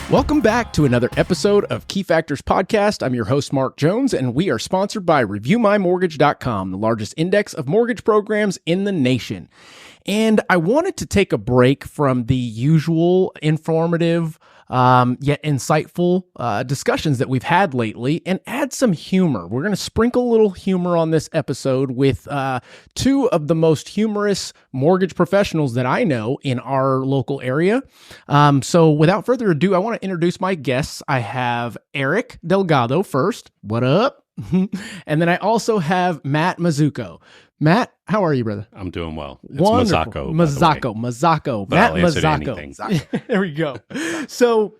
Welcome back to another episode of Key Factors Podcast. I'm your host, Mark Jones, and we are sponsored by ReviewMyMortgage.com, the largest index of mortgage programs in the nation. And I wanted to take a break from the usual informative, yet insightful discussions that we've had lately and add some humor. We're going to sprinkle a little humor on this episode with two of the most humorous mortgage professionals that I know in our local area. So without further ado, I want to introduce my guests. I have Eric Delgado first. What up? And then I also have Matt Mazzacco. Matt, how are you, brother? I'm doing well. It's Wonderful. Mazzacco. Mazzacco. But Matt I'll answer to Mazzacco. anything. There we go. So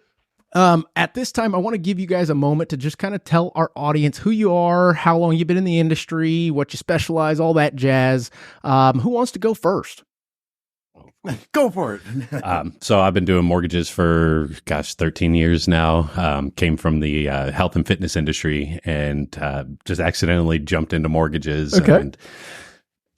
at this time, I want to give you guys a moment to just kind of tell our audience who you are, how long you've been in the industry, what you specialize, all that jazz. Who wants to go first? Go for it. So I've been doing mortgages for, 13 years now. Came from the health and fitness industry and just accidentally jumped into mortgages and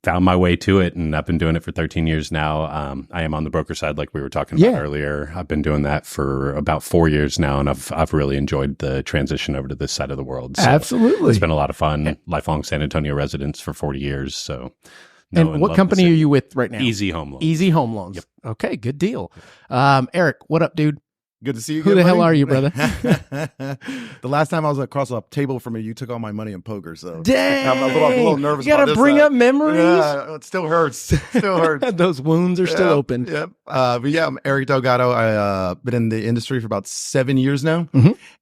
found my way to it. And I've been doing it for 13 years now. I am on the broker side, like we were talking about earlier. I've been doing that for about 4 years now, and I've really enjoyed the transition over to this side of the world. So Absolutely. It's been a lot of fun. Lifelong San Antonio residence for 40 years. So. And what company are you with right now? Easy Home Loans. Easy Home Loans. Yep. Okay, good deal. Eric, what up, dude? Good to see you. Who the hell are you, brother? The last time I was across a table from you took all my money in poker. So Dang. I'm a little nervous. You got to bring up memories. Yeah, it still hurts. Those wounds are still open. Yep. But yeah, I'm Eric Delgado. I've been in the industry for about 7 years now.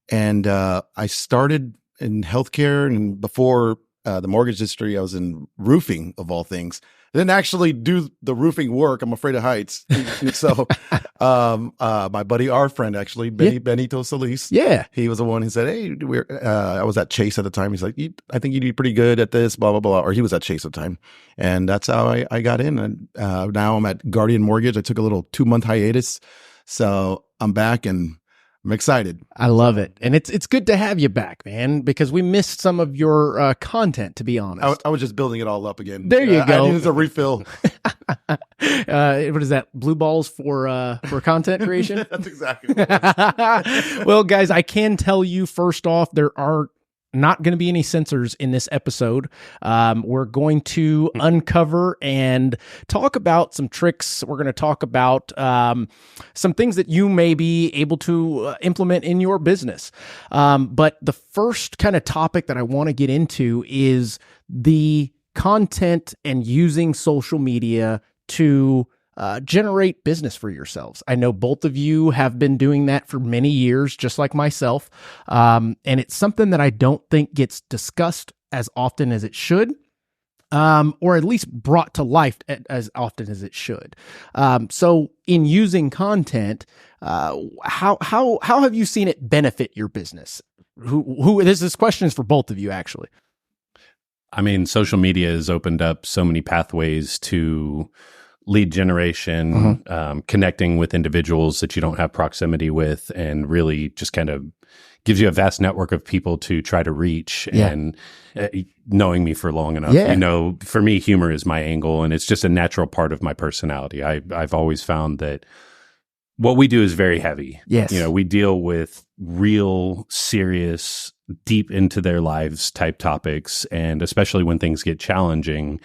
And I started in healthcare, and before the mortgage industry, I was in roofing, of all things. I didn't actually do the roofing work. I'm afraid of heights. So my buddy, our friend, actually, Benito Solis, he was the one who said, hey, I was at Chase at the time. He's like, I think you'd be pretty good at this, blah, blah, blah. Or he was at Chase at the time. And that's how I got in. And now I'm at Guardian Mortgage. I took a little 2-month hiatus. So I'm back and I'm excited. I love it. And it's good to have you back, man, because we missed some of your content, to be honest. I was just building it all up again. There you go. I needed a refill. What is that? Blue balls for content creation? That's exactly what it is. Well, guys, I can tell you first off, there are not going to be any censors in this episode. We're going to uncover and talk about some tricks. We're going to talk about some things that you may be able to implement in your business. But the first kind of topic that I want to get into is the content and using social media to generate business for yourselves. I know both of you have been doing that for many years, just like myself. And it's something that I don't think gets discussed as often as it should, or at least brought to life as often as it should. So in using content, how have you seen it benefit your business? This question is for both of you, actually. I mean, social media has opened up so many pathways to lead generation, connecting with individuals that you don't have proximity with, and really just kind of gives you a vast network of people to try to reach. And knowing me for long enough, you know, for me, humor is my angle, and it's just a natural part of my personality. I've always found that what we do is very heavy. Yes. You know, we deal with real, serious, deep into their lives type topics, and especially when things get challenging,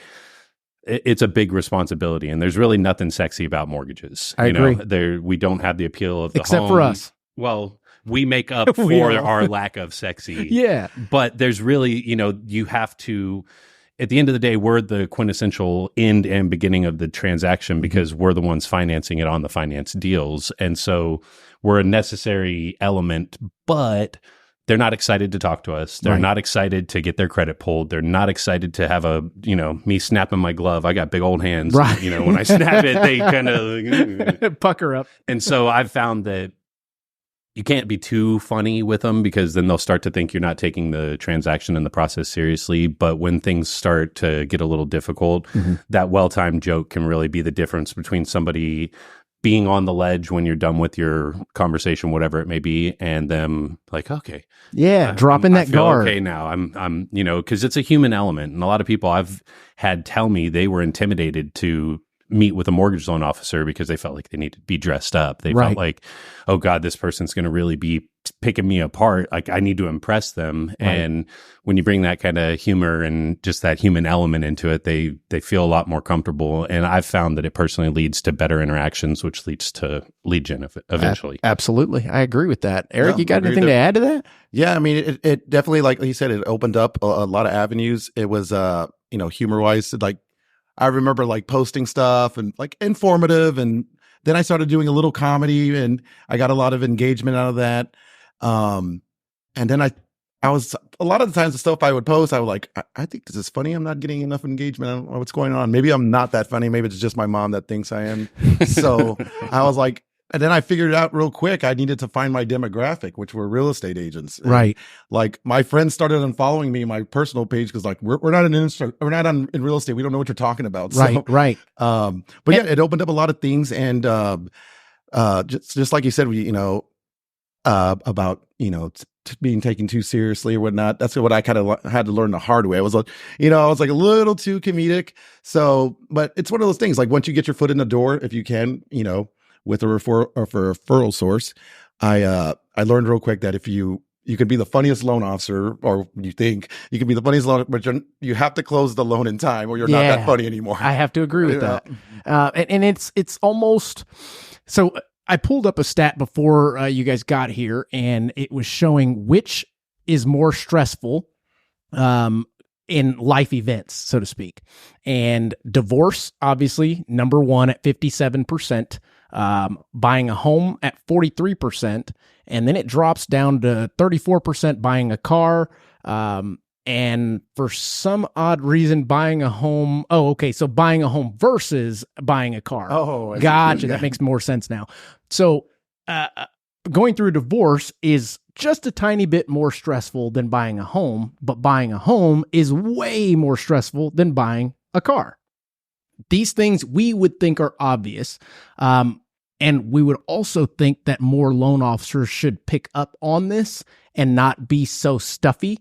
it's a big responsibility, and there's really nothing sexy about mortgages. I agree. We don't have the appeal of the except home. for us. Well, we make up for our lack of sexy. But there's really, you know, you have to, at the end of the day, we're the quintessential end and beginning of the transaction because we're the ones financing it on the finance deals. And so we're a necessary element, but they're not excited to talk to us. They're not excited to get their credit pulled. They're not excited to have me snapping my glove. I got big old hands. Right. You know, when I snap it, they kind of pucker up. And so I've found that you can't be too funny with them because then they'll start to think you're not taking the transaction and the process seriously. But when things start to get a little difficult, that well-timed joke can really be the difference between somebody being on the ledge when you're done with your conversation, whatever it may be, and them like, okay. Dropping that guard. Okay, now I'm, you know, because it's a human element. And a lot of people I've had tell me they were intimidated to meet with a mortgage loan officer because they felt like they needed to be dressed up. They felt like, oh God, this person's going to really be picking me apart. Like I need to impress them. Right. And when you bring that kind of humor and just that human element into it, they feel a lot more comfortable. And I've found that it personally leads to better interactions, which leads to lead gen eventually. Absolutely. I agree with that. Eric, you got anything to add to that? Yeah. I mean, it definitely, like you said, it opened up a lot of avenues. It was, humor wise, like I remember like posting stuff and like informative. And then I started doing a little comedy and I got a lot of engagement out of that. And then I was, a lot of the times the stuff I would post, I was like, I think this is funny. I'm not getting enough engagement. I don't know what's going on. Maybe I'm not that funny. Maybe it's just my mom that thinks I am. So I was like, and then I figured out real quick, I needed to find my demographic, which were real estate agents. And right. Like my friends started unfollowing me on my personal page because like we're not in real estate. We don't know what you're talking about. So, right. But yeah, it opened up a lot of things, and just like you said, about being taken too seriously or whatnot. That's what I kind of had to learn the hard way. I was like a little too comedic. So, but it's one of those things. Like once you get your foot in the door, if you can, with a referral source, I learned real quick that if you could be the funniest loan officer, or you think you could be the funniest loan, but you have to close the loan in time, or you're not that funny anymore. I have to agree with that. And it's almost so. I pulled up a stat before you guys got here, and it was showing which is more stressful in life events, so to speak. And divorce, obviously, number one at 57%, buying a home at 43%, and then it drops down to 34% buying a car, and for some odd reason, buying a home. Oh, okay. So buying a home versus buying a car. Oh, gotcha. That makes more sense now. So going through a divorce is just a tiny bit more stressful than buying a home, but buying a home is way more stressful than buying a car. These things we would think are obvious. And we would also think that more loan officers should pick up on this and not be so stuffy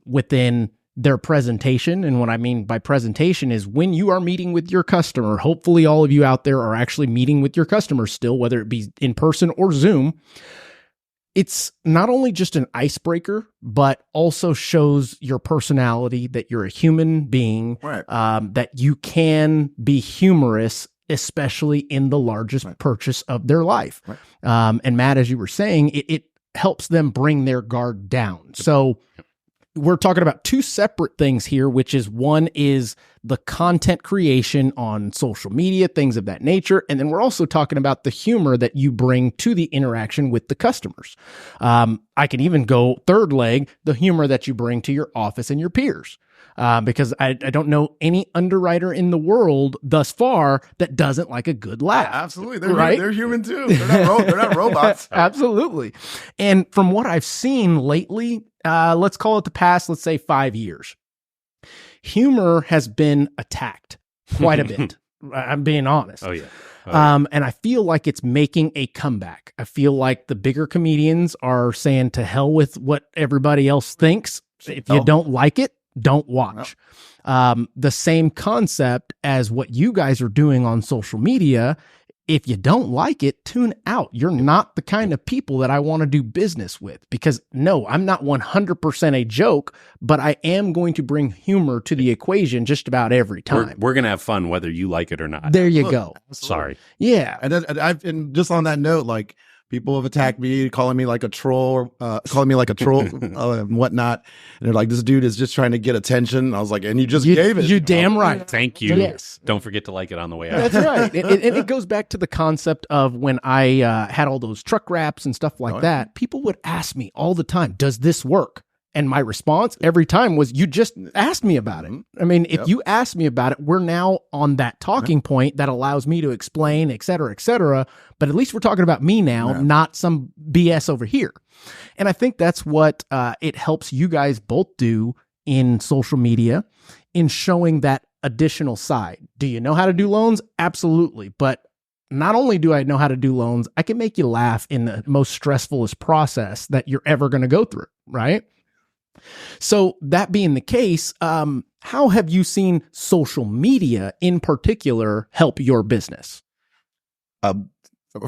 within their presentation. And what I mean by presentation is when you are meeting with your customer, hopefully all of you out there are actually meeting with your customers still, whether it be in person or Zoom. It's not only just an icebreaker, but also shows your personality, that you're a human being, right. That you can be humorous, especially in the largest purchase of their life. Right. And Matt, as you were saying, it helps them bring their guard down. So we're talking about two separate things here, which is one is the content creation on social media, things of that nature. And then we're also talking about the humor that you bring to the interaction with the customers. I can even go third leg, the humor that you bring to your office and your peers. Because I don't know any underwriter in the world thus far that doesn't like a good laugh. Yeah, absolutely. They're human too. They're not robots. Absolutely. And from what I've seen lately, let's call it the past, let's say 5 years, humor has been attacked quite a bit. I'm being honest. Oh, yeah. And I feel like it's making a comeback. I feel like the bigger comedians are saying to hell with what everybody else thinks. If you don't like it, don't watch. The same concept as what you guys are doing on social media. If you don't like it, tune out. You're not the kind of people that I want to do business with, because no, I'm not 100% a joke, but I am going to bring humor to the equation just about every time. We're going to have fun whether you like it or not. There you go. Sorry. Yeah. And just on that note, like, people have attacked me, calling me like a troll, and whatnot. And they're like, this dude is just trying to get attention. And I was like, and you just gave it. You damn right. Thank you. Yes. Don't forget to like it on the way out. That's right. And it goes back to the concept of when I had all those truck wraps and stuff like that. People would ask me all the time, does this work? And my response every time was, you just asked me about it. I mean, if you asked me about it, we're now on that talking point that allows me to explain, et cetera, et cetera. But at least we're talking about me now, not some BS over here. And I think that's what it helps you guys both do in social media, in showing that additional side. Do you know how to do loans? Absolutely. But not only do I know how to do loans, I can make you laugh in the most stressfulest process that you're ever going to go through, right? So that being the case, how have you seen social media in particular help your business?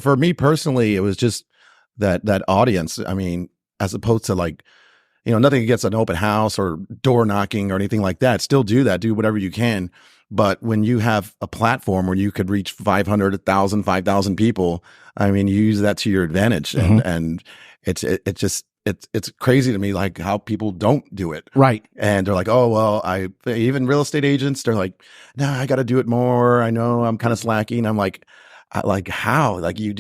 For me personally, it was just that audience. I mean, as opposed to like, nothing against an open house or door knocking or anything like that. Still do that. Do whatever you can. But when you have a platform where you could reach 500, 1,000, 5,000 people, I mean, you use that to your advantage. And it's crazy to me, like how people don't do it. Right. And they're like, oh, well, even real estate agents, they're like, no, I got to do it more. I know I'm kind of slacking. I'm like, how? Like you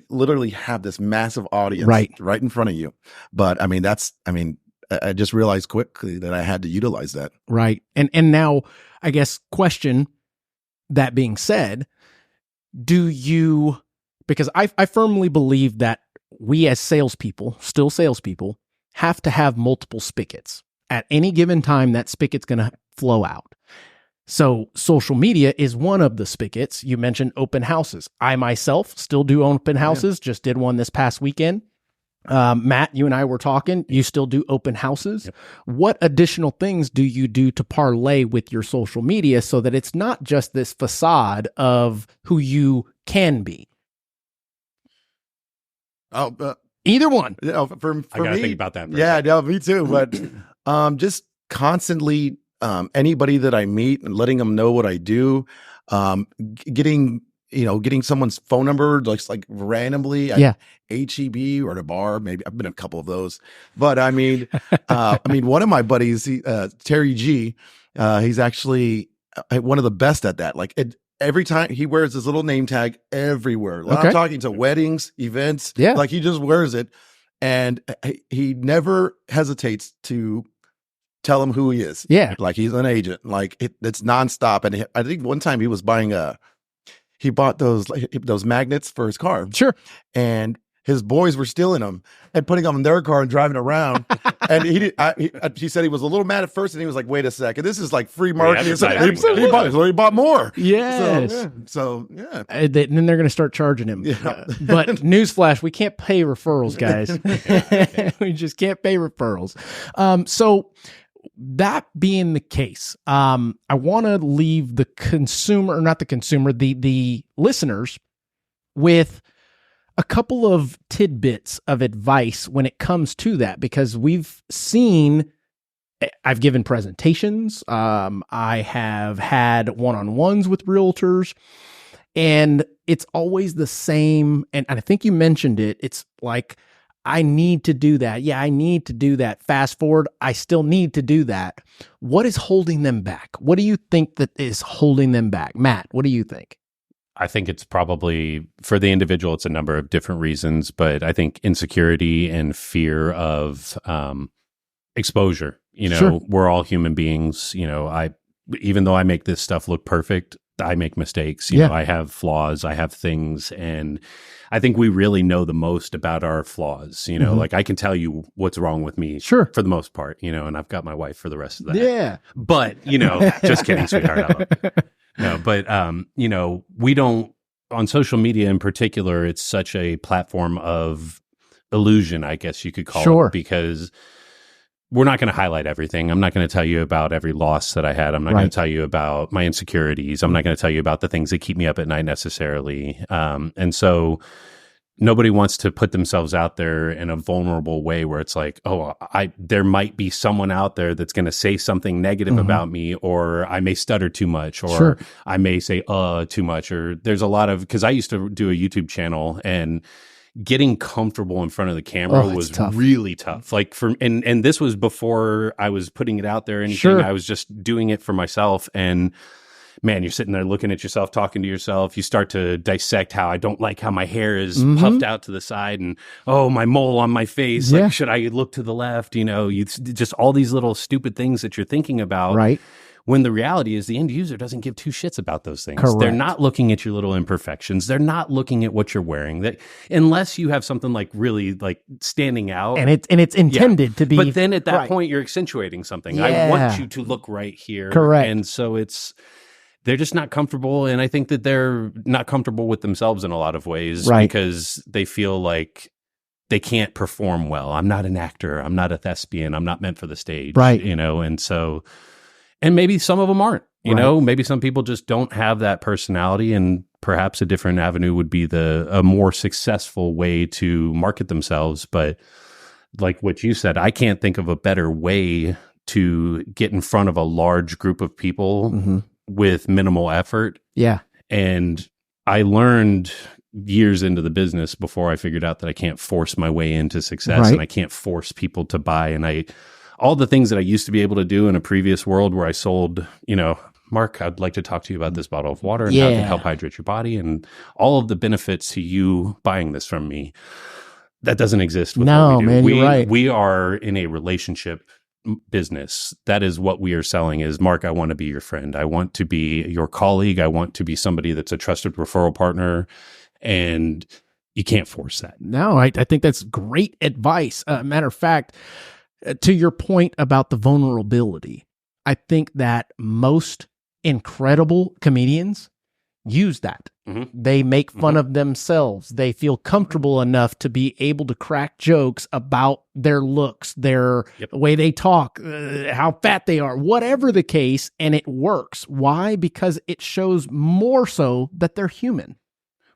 literally have this massive audience right in front of you. But I mean, I just realized quickly that I had to utilize that. Right. And now, I guess, question, that being said, because I firmly believe that we as salespeople, still salespeople, have to have multiple spigots. At any given time, that spigot's going to flow out. So social media is one of the spigots. You mentioned open houses. I myself still do open houses, just did one this past weekend. Matt, you and I were talking, you still do open houses. Yep. What additional things do you do to parlay with your social media so that it's not just this facade of who you can be? Either one. For I gotta me, think about that. Me too. But just constantly, anybody that I meet and letting them know what I do, getting someone's phone number, like randomly at HEB or at a bar. Maybe I've been a couple of those, but I mean, one of my buddies, Terry G, he's actually one of the best at that. Like every time he wears his little name tag everywhere. I'm talking to weddings, events. Yeah. Like he just wears it, and he never hesitates to tell him who he is. Yeah. Like he's an agent. Like it's nonstop. And I think one time he was he bought those magnets for his car. Sure. And his boys were stealing them and putting them in their car and driving around. And he said he was a little mad at first, and he was like, wait a second, this is like free marketing. He bought more. Yes. So yeah. And then they're going to start charging him. Yeah. But newsflash, we can't pay referrals, guys. We just can't pay referrals. So that being the case, I want to leave the consumer, or not the consumer, the listeners with a couple of tidbits of advice when it comes to that, because I've given presentations. I have had one-on-ones with realtors, and it's always the same. And I think you mentioned it. It's like, I need to do that. Yeah, I need to do that. Fast forward, I still need to do that. What is holding them back? What do you think that is holding them back? Matt, what do you think? I think it's probably, for the individual, it's a number of different reasons, but I think insecurity and fear of exposure. Sure. We're all human beings. Even though I make this stuff look perfect, I make mistakes. You know, I have flaws, I have things, and I think we really know the most about our flaws. Like I can tell you what's wrong with me, sure, for the most part. And I've got my wife for the rest of that. Yeah, but just kidding, sweetheart. No, but we don't, on social media in particular. It's such a platform of illusion, I guess you could call it, because we're not going to highlight everything. I'm not going to tell you about every loss that I had. I'm not going to tell you about my insecurities. I'm not going to tell you about the things that keep me up at night necessarily. And so nobody wants to put themselves out there in a vulnerable way where it's like, there might be someone out there that's going to say something negative about me, or I may stutter too much, or I may say too much, or there's a lot of, because I used to do a YouTube channel, and getting comfortable in front of the camera was tough. Really tough. Like and this was before I was putting it out there or anything. Sure. I was just doing it for myself. And man, you're sitting there looking at yourself, talking to yourself. You start to dissect how I don't like how my hair is puffed out to the side, and my mole on my face. Yeah. Like, should I look to the left? You just all these little stupid things that you're thinking about. Right. When the reality is the end user doesn't give two shits about those things. Correct. They're not looking at your little imperfections. They're not looking at what you're wearing. That unless you have something like really like standing out. And it's intended to be. But then at that point, you're accentuating something. Yeah. I want you to look right here. Correct. And so they're just not comfortable. And I think that they're not comfortable with themselves in a lot of ways, because they feel like they can't perform well. I'm not an actor. I'm not a thespian. I'm not meant for the stage. Right. And so, and maybe some of them aren't, maybe some people just don't have that personality, and perhaps a different avenue would be a more successful way to market themselves. But like what you said, I can't think of a better way to get in front of a large group of people with minimal effort. Yeah. And I learned years into the business before I figured out that I can't force my way into success, and I can't force people to buy. And all the things that I used to be able to do in a previous world where I sold, Mark, I'd like to talk to you about this bottle of water and how it can help hydrate your body and all of the benefits to you buying this from me. That doesn't exist with what we do. Man, you're right. We are in a relationship business. That is what we are selling is, Mark, I want to be your friend. I want to be your colleague. I want to be somebody that's a trusted referral partner, and you can't force that. No, I think that's great advice. Matter of fact, to your point about the vulnerability, I think that most incredible comedians use that. They make fun of themselves. They feel comfortable enough to be able to crack jokes about their looks, the way they talk, how fat they are, whatever the case, and it works. Why? Because it shows more so that they're human.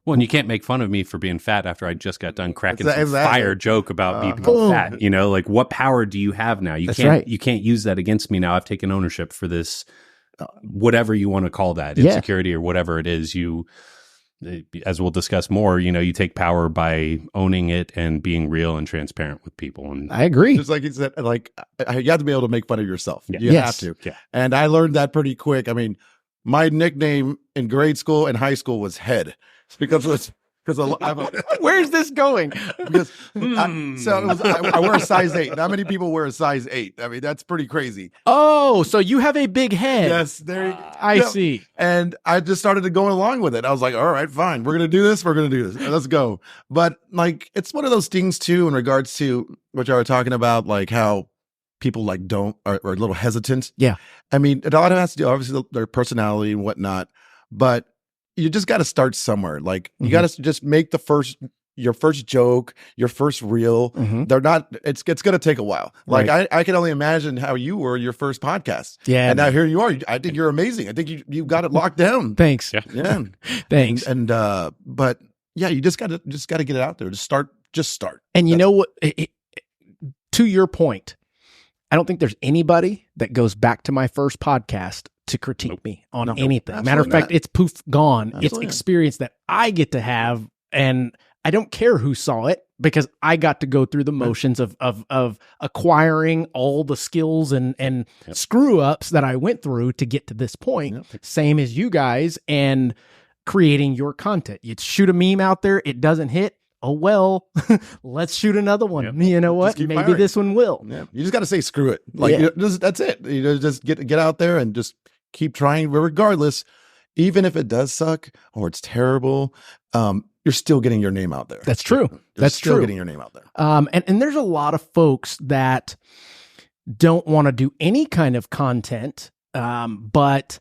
Well, and you can't make fun of me for being fat after I just got done cracking some fire joke about me being fat. Like, what power do you have now? You can't use that against me now. I've taken ownership for this, whatever you want to call that, insecurity or whatever it is. As we'll discuss more, you take power by owning it and being real and transparent with people. And I agree. Just like you said, like you have to be able to make fun of yourself. You have to. Yeah. And I learned that pretty quick. I mean, my nickname in grade school and high school was Head. Because where's this going? Because I wear a size 8. Not many people wear a size 8. I mean, that's pretty crazy. Oh, so you have a big head. Yes, there you go. I see. And I just started to go along with it. I was like, all right, fine. We're going to do this. We're going to do this. Let's go. But like, it's one of those things too, in regards to what you were talking about, like how people like are a little hesitant. Yeah. I mean, it all has to do, obviously, their personality and whatnot, but you just got to start somewhere. Like you got to just make your first joke, your first reel. They're not, it's going to take a while. Like I can only imagine how you were your first podcast. Yeah. And now here you are. I think you're amazing. I think you got it locked down. Thanks. Yeah. Thanks. And but yeah, you just got to get it out there. Just start. And you know what, to your point, I don't think there's anybody that goes back to my first podcast to critique me on anything. Matter of fact, it's poof gone. It's experience that I get to have, and I don't care who saw it because I got to go through the motions of acquiring all the skills and screw ups that I went through to get to this point. Same as you guys, and creating your content. You shoot a meme out there, it doesn't hit. Oh, well, let's shoot another one. You know what? Maybe firing. This one will. Yeah. You just got to say, screw it. Like, that's it. Just get out there and just keep trying regardless. Even if it does suck or it's terrible, you're still getting your name out there. That's true. That's still true. Getting your name out there. And there's a lot of folks that don't want to do any kind of content, but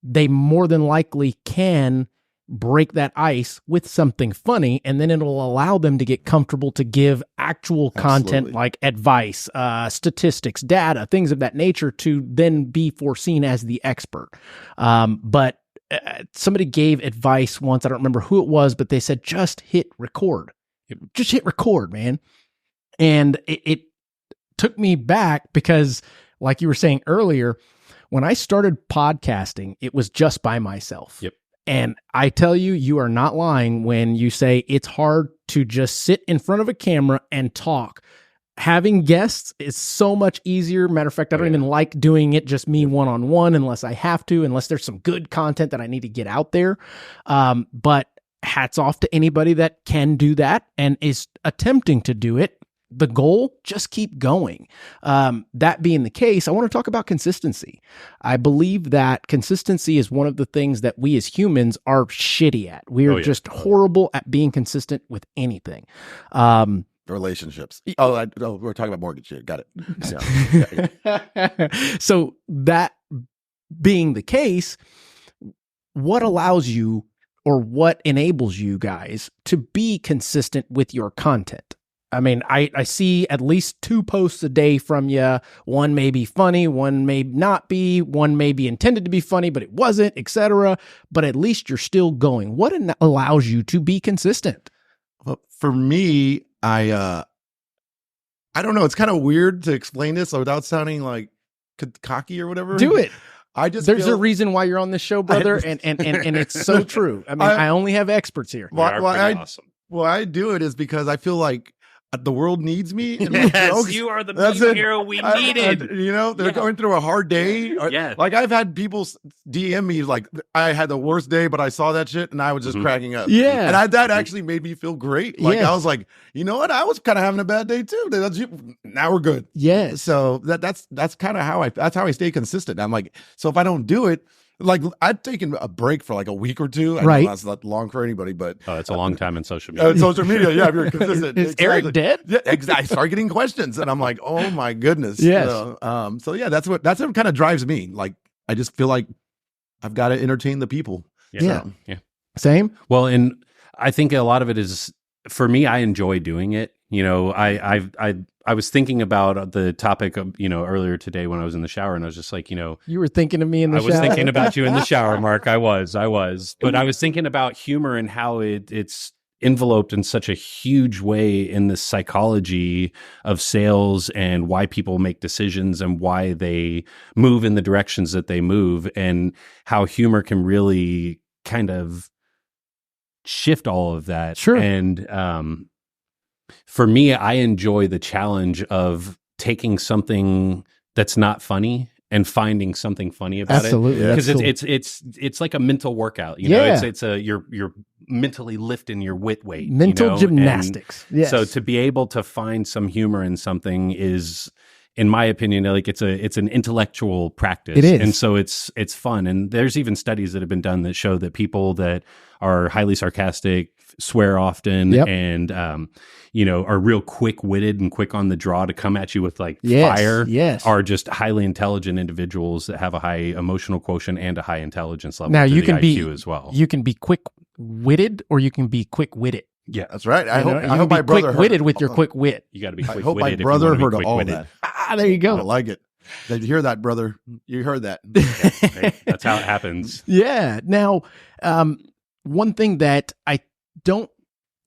they more than likely can break that ice with something funny, and then it'll allow them to get comfortable to give actual content like advice, statistics, data, things of that nature, to then be foreseen as the expert. But somebody gave advice once, I don't remember who it was, but they said, just hit record. Just hit record, man. And it took me back because, like you were saying earlier, when I started podcasting, it was just by myself. Yep. And I tell you, you are not lying when you say it's hard to just sit in front of a camera and talk. Having guests is so much easier. Matter of fact, I don't even like doing it just me one-on-one unless I have to, unless there's some good content that I need to get out there. But hats off to anybody that can do that and is attempting to do it. The goal, just keep going. That being the case, I want to talk about consistency. I believe that consistency is one of the things that we as humans are shitty at. We are just horrible at being consistent with anything. Relationships. We're talking about mortgage shit. Got it. Yeah. So that being the case, what allows you or what enables you guys to be consistent with your content? I mean, I see at least 2 posts a day from you. One may be funny, one may not be, one may be intended to be funny, but it wasn't, etc. But at least you're still going. What allows you to be consistent? Well, for me, I don't know. It's kind of weird to explain this without sounding like cocky or whatever. Do it. There's a reason why you're on this show, brother, and it's so true. I mean, I only have experts here. Awesome. Why I do it is because I feel like the world needs me. And yes, you are the meme hero we needed. They're going through a hard day. Yeah. Like I've had people DM me like I had the worst day, but I saw that shit and I was just cracking up. Yeah. And that actually made me feel great. Like I was like, you know what? I was kind of having a bad day too. Now we're good. Yes. So that's kind of how I stay consistent. I'm like, so if I don't do it, like I've taken a break for like a week or two. I know that's not long for anybody, but it's a long time in social media. Social media, yeah. If you're consistent, is Eric dead? Yeah, exactly. I start getting questions, and I'm like, oh my goodness. Yes. So yeah, that's what kind of drives me. Like I just feel like I've got to entertain the people. Yeah. Same. Well, and I think a lot of it is for me. I enjoy doing it. I was thinking about the topic of, earlier today when I was in the shower, and I was just like, you were thinking of me in the shower. I was thinking about you in the shower, Mark. I was, but I was thinking about humor and how it's enveloped in such a huge way in the psychology of sales and why people make decisions and why they move in the directions that they move, and how humor can really kind of shift all of that. Sure. And, for me, I enjoy the challenge of taking something that's not funny and finding something funny about Absolutely. it. Because it's like a mental workout. You're mentally lifting your wit weight. Mental gymnastics. Yes. So to be able to find some humor in something is, in my opinion, like it's an intellectual practice. It is. And so it's fun. And there's even studies that have been done that show that people that are highly sarcastic, swear often, and are real quick-witted and quick on the draw to come at you with fire, are just highly intelligent individuals that have a high emotional quotient and a high intelligence level. Now you can IQ as well. You can be quick-witted or you can be quick-witted. Yeah, that's right. I hope my brother quick-witted with your quick wit. You got to be quick-witted. I hope my brother heard all of that. There you go. I like it. Did you hear that, brother? You heard that. That's how it happens. Yeah. Now, one thing that I don't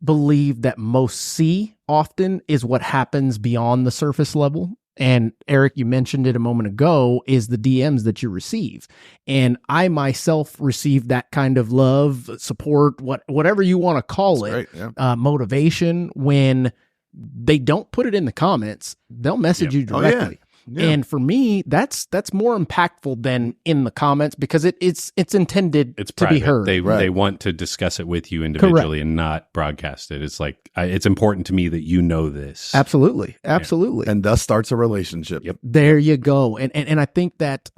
believe that most see often is what happens beyond the surface level. And Eric, you mentioned it a moment ago, is the DMs that you receive. And I myself receive that kind of love, support, whatever you want to call it, motivation, when they don't put it in the comments, they'll message you directly. Yeah. And for me, that's more impactful than in the comments, because it's intended to be heard. They want to discuss it with you individually and not broadcast it. It's like, it's important to me that you know this. Absolutely. Yeah. And thus starts a relationship. Yep. There you go. And I think that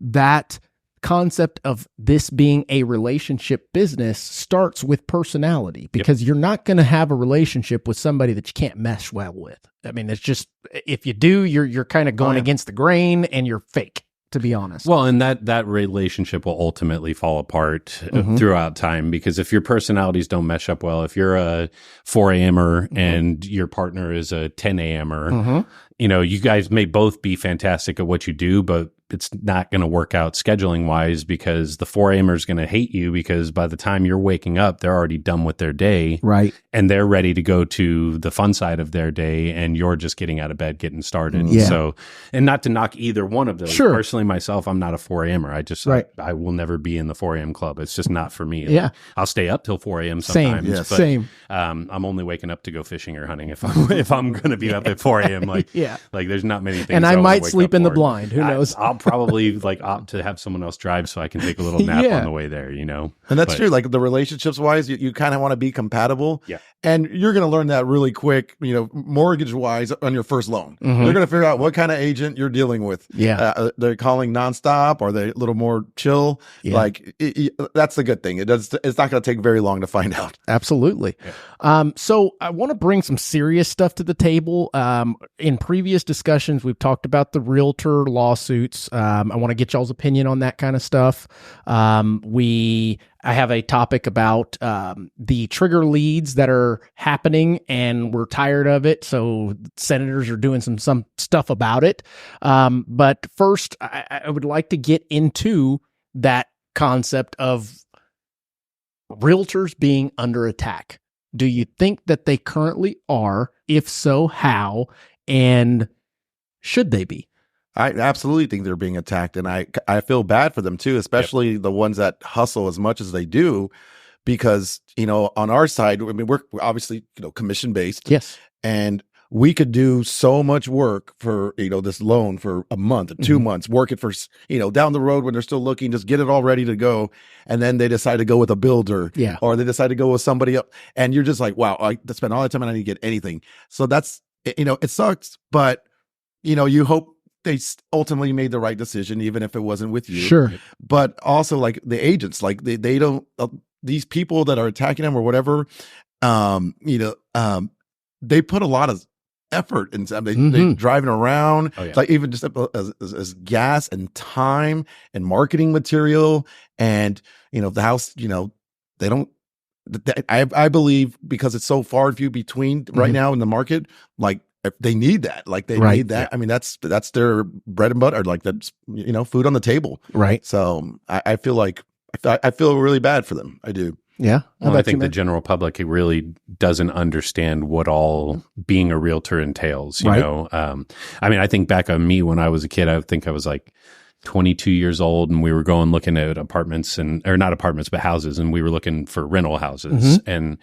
that concept of this being a relationship business starts with personality, because you're not going to have a relationship with somebody that you can't mesh well with. I mean, it's just, if you do, you're kind of going against the grain and you're fake, to be honest. Well, and that relationship will ultimately fall apart throughout time, because if your personalities don't mesh up well, if you're a 4 a.m.er and your partner is a 10 a.m.er, you guys may both be fantastic at what you do, but it's not going to work out scheduling wise, because the 4 a.m.er is going to hate you, because by the time you're waking up, they're already done with their day. Right. And they're ready to go to the fun side of their day, and you're just getting out of bed, getting started. Yeah. So, and not to knock either one of those. Sure. Personally, myself, I'm not a 4 a.m.er. I will never be in the 4 a.m. club. It's just not for me. Yeah. I'll stay up till 4 a.m. sometimes. Same. But, Same. I'm only waking up to go fishing or hunting if I'm going to be up at 4 a.m. Like there's not many things. And I might sleep in the blind. Who knows? I'll probably opt to have someone else drive so I can take a little nap on the way there, And that's true. Like the relationships wise, you kind of want to be compatible. Yeah. And you're going to learn that really quick, mortgage wise on your first loan. You're going to figure out what kind of agent you're dealing with. Yeah. They're calling nonstop, or they're a little more chill. Yeah. That's the good thing. It's not going to take very long to find out. Absolutely. Yeah. So I want to bring some serious stuff to the table. In previous discussions, we've talked about the realtor lawsuits. folks. I want to get y'all's opinion on that kind of stuff. I have a topic about the trigger leads that are happening, and we're tired of it. So senators are doing some stuff about it. But first, I would like to get into that concept of realtors being under attack. Do you think that they currently are? If so, how? And should they be? I absolutely think they're being attacked, and I feel bad for them too, especially the ones that hustle as much as they do, because on our side, I mean, we're obviously commission based, yes, and we could do so much work for this loan for a month or 2 months, work it for down the road when they're still looking, just get it all ready to go, and then they decide to go with a builder, or they decide to go with somebody else, and you're just like, wow, I spent all that time and I didn't get anything. So that's it sucks, but you hope they ultimately made the right decision, even if it wasn't with you. Sure. But also, like, the agents, like they don't these people that are attacking them or whatever, they put a lot of effort into they driving around, like even just as gas and time and marketing material, and the house, they don't. I believe, because it's so far and few between right now in the market, like, they need that, like they need that. I mean, that's their bread and butter, like that's food on the table, right? So I feel like I feel really bad for them. I do. Yeah. Well, I think the general public, it really doesn't understand what all being a realtor entails. You know, I mean, I think back on me when I was a kid. I think I was like 22 years old, and we were looking at apartments, or not apartments, but houses, and we were looking for rental houses, and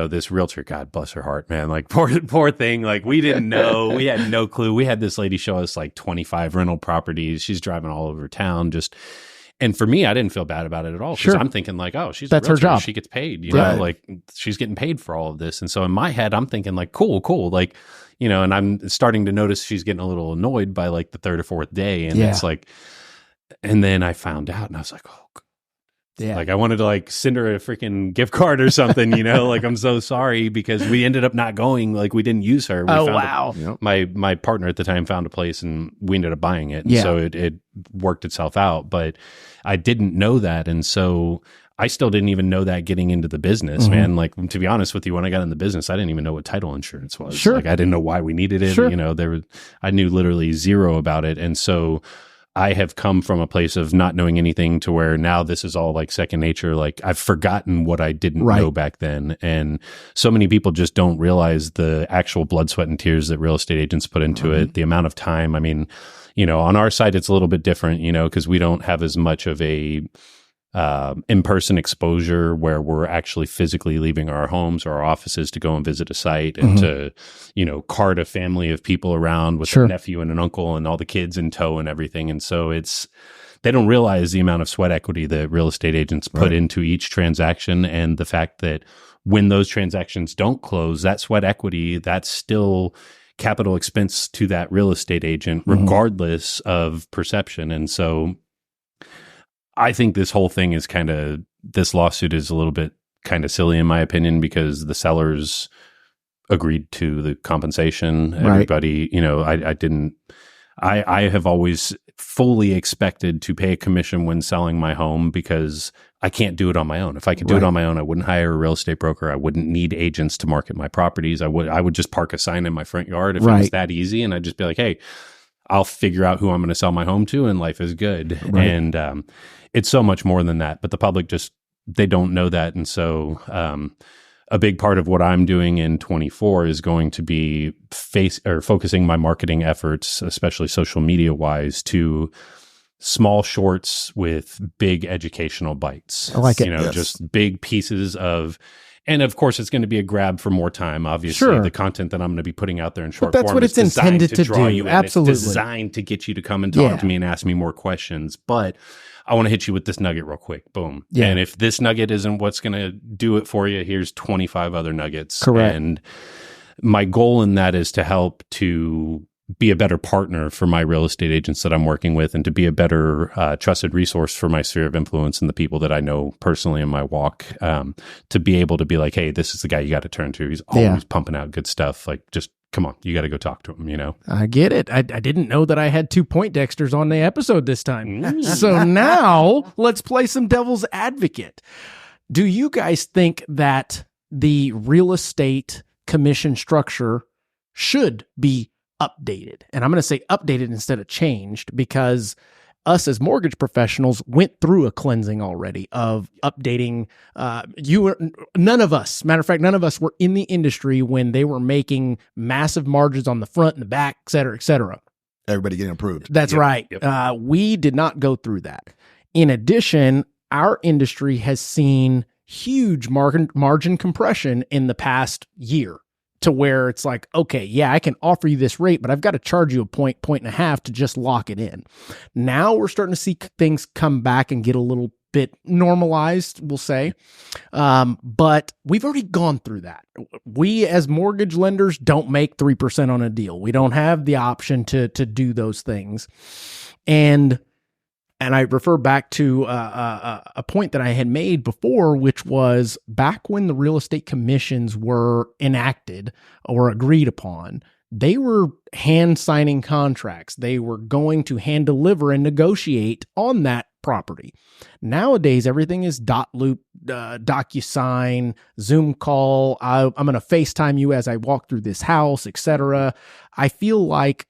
this realtor, God bless her heart, man, like poor thing. Like, we didn't know, we had no clue. We had this lady show us like 25 rental properties. She's driving all over town, and for me, I didn't feel bad about it at all, because I'm thinking like, oh, that's her job. She gets paid, know, like she's getting paid for all of this. And so in my head, I'm thinking like, cool. Like, and I'm starting to notice she's getting a little annoyed by like the third or fourth day. And it's like, and then I found out, and I was like, oh, God. Yeah. Like, I wanted to like send her a freaking gift card or something, like, I'm so sorry, because we ended up not going, like, we didn't use her. My partner at the time found a place, and we ended up buying it. And so it worked itself out, but I didn't know that. And so I still didn't even know that getting into the business, man. Like, to be honest with you, when I got in the business, I didn't even know what title insurance was. Like, I didn't know why we needed it. I knew literally zero about it. And so I have come from a place of not knowing anything to where now this is all like second nature. Like, I've forgotten what I didn't know back then. And so many people just don't realize the actual blood, sweat, and tears that real estate agents put into it, the amount of time. I mean, on our side, it's a little bit different, because we don't have as much of a in-person exposure where we're actually physically leaving our homes or our offices to go and visit a site and to, cart a family of people around with a nephew and an uncle and all the kids in tow and everything. And so they don't realize the amount of sweat equity that real estate agents put into each transaction, and the fact that when those transactions don't close, that sweat equity, that's still capital expense to that real estate agent, regardless of perception. And so I think this whole thing is this lawsuit is a little bit kind of silly, in my opinion, because the sellers agreed to the compensation. Everybody, I have always fully expected to pay a commission when selling my home, because I can't do it on my own. If I could do it on my own, I wouldn't hire a real estate broker. I wouldn't need agents to market my properties. I would just park a sign in my front yard if it was that easy. And I'd just be like, hey, I'll figure out who I'm going to sell my home to, and life is good. And it's so much more than that. But the public they don't know that. And so a big part of what I'm doing in 24 is going to be focusing my marketing efforts, especially social media wise, to small shorts with big educational bites. I like it. Just big pieces of. And of course, it's going to be a grab for more time. Obviously, the content that I'm going to be putting out there in short form, that's what it's intended to draw do. you in. Absolutely, it's designed to get you to come and talk to me and ask me more questions. But I want to hit you with this nugget real quick. Boom. Yeah. And if this nugget isn't what's going to do it for you, here's 25 other nuggets. Correct. And my goal in that is to help to be a better partner for my real estate agents that I'm working with, and to be a better trusted resource for my sphere of influence and the people that I know personally in my walk, to be able to be like, hey, this is the guy you got to turn to. He's always pumping out good stuff. Like, just come on, you got to go talk to them, I get it. I didn't know that I had 2 Poindexters on the episode this time. So now let's play some devil's advocate. Do you guys think that the real estate commission structure should be updated? And I'm going to say updated instead of changed, because us as mortgage professionals went through a cleansing already of updating. None of us were in the industry when they were making massive margins on the front and the back, et cetera, et cetera. Everybody getting approved. That's right. Yep. We did not go through that. In addition, our industry has seen huge margin compression in the past year, to where it's like, okay, yeah, I can offer you this rate, but I've got to charge you a point and a half to just lock it in. Now we're starting to see things come back and get a little bit normalized, we'll say. But we've already gone through that. We as mortgage lenders don't make 3% on a deal. We don't have the option to do those things. And I refer back to a point that I had made before, which was back when the real estate commissions were enacted or agreed upon, they were hand signing contracts. They were going to hand deliver and negotiate on that property. Nowadays, everything is dot loop, DocuSign, Zoom call. I'm going to FaceTime you as I walk through this house, etc. I feel like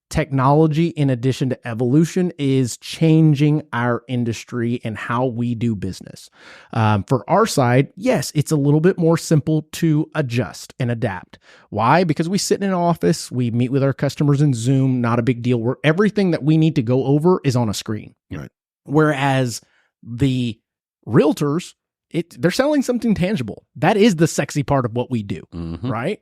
technology, in addition to evolution, is changing our industry and how we do business. For our side, yes, it's a little bit more simple to adjust and adapt. Why? Because we sit in an office, we meet with our customers in Zoom, not a big deal. Where everything that we need to go over is on a screen. Right. Whereas the realtors, they're selling something tangible. That is the sexy part of what we do, right?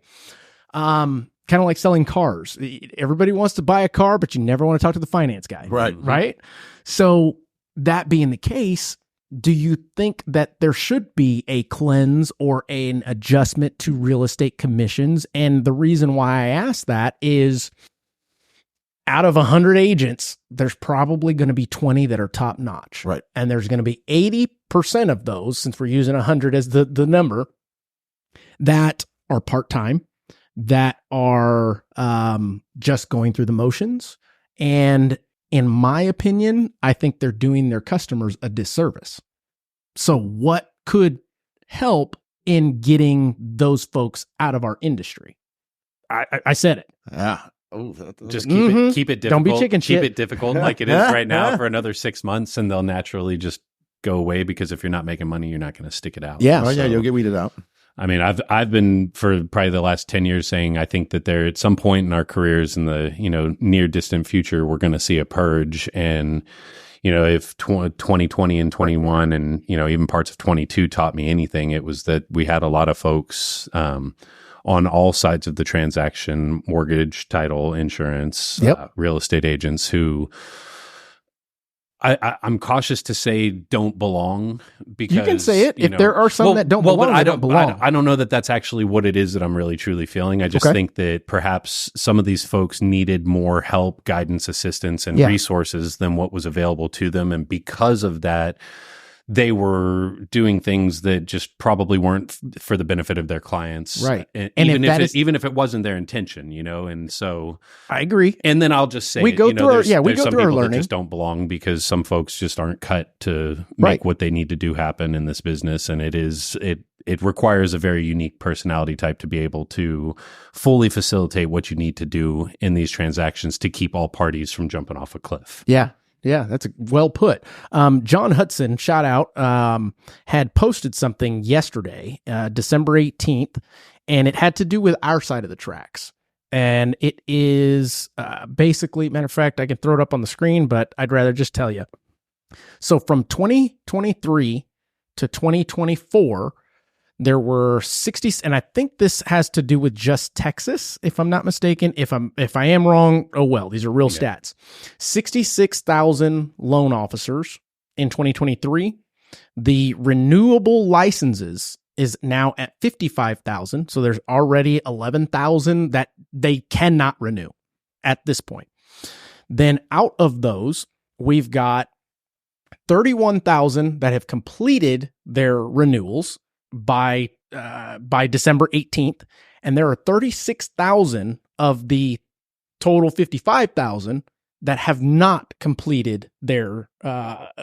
Kind of like selling cars. Everybody wants to buy a car, but you never want to talk to the finance guy. Right. Right. So that being the case, do you think that there should be a cleanse or an adjustment to real estate commissions? And the reason why I ask that is, out of 100 agents, there's probably going to be 20 that are top notch. Right. And there's going to be 80% of those, since we're using 100 as the number, that are part-time, that are just going through the motions. And in my opinion, I think they're doing their customers a disservice. So what could help in getting those folks out of our industry? I said it. Yeah. Just keep it difficult. Don't be chicken shit. Keep it difficult like it is right now for another 6 months, and they'll naturally just go away, because if you're not making money, you're not going to stick it out. Yeah. Oh, yeah, you'll get weeded out. I mean, I've been for probably the last 10 years saying I think that there at some point in our careers in the near distant future, we're going to see a purge. And if 2020 and 21 and even parts of 22 taught me anything, it was that we had a lot of folks on all sides of the transaction, mortgage, title, insurance, real estate agents who I'm cautious to say don't belong, because you can say it if there are some that don't belong. But don't belong. I don't know that that's actually what it is that I'm really truly feeling. I just think that perhaps some of these folks needed more help, guidance, assistance, and resources than what was available to them, and because of that, they were doing things that just probably weren't for the benefit of their clients. Right. And even if it wasn't their intention, and so I agree. And then I'll just say, we go through our learning. That just don't belong, because some folks just aren't cut to make what they need to do happen in this business. And it requires a very unique personality type to be able to fully facilitate what you need to do in these transactions to keep all parties from jumping off a cliff. Yeah. Yeah, that's well put. John Hudson, shout out, had posted something yesterday, December 18th, and it had to do with our side of the tracks. And it is basically, matter of fact, I can throw it up on the screen, but I'd rather just tell you. So from 2023 to 2024, there were 60, and I think this has to do with just Texas, if I'm not mistaken. If I am wrong, oh well, these are real stats. 66,000 loan officers in 2023. The renewable licenses is now at 55,000. So there's already 11,000 that they cannot renew at this point. Then out of those, we've got 31,000 that have completed their renewals by December 18th, and there are 36,000 of the total 55,000 that have not completed their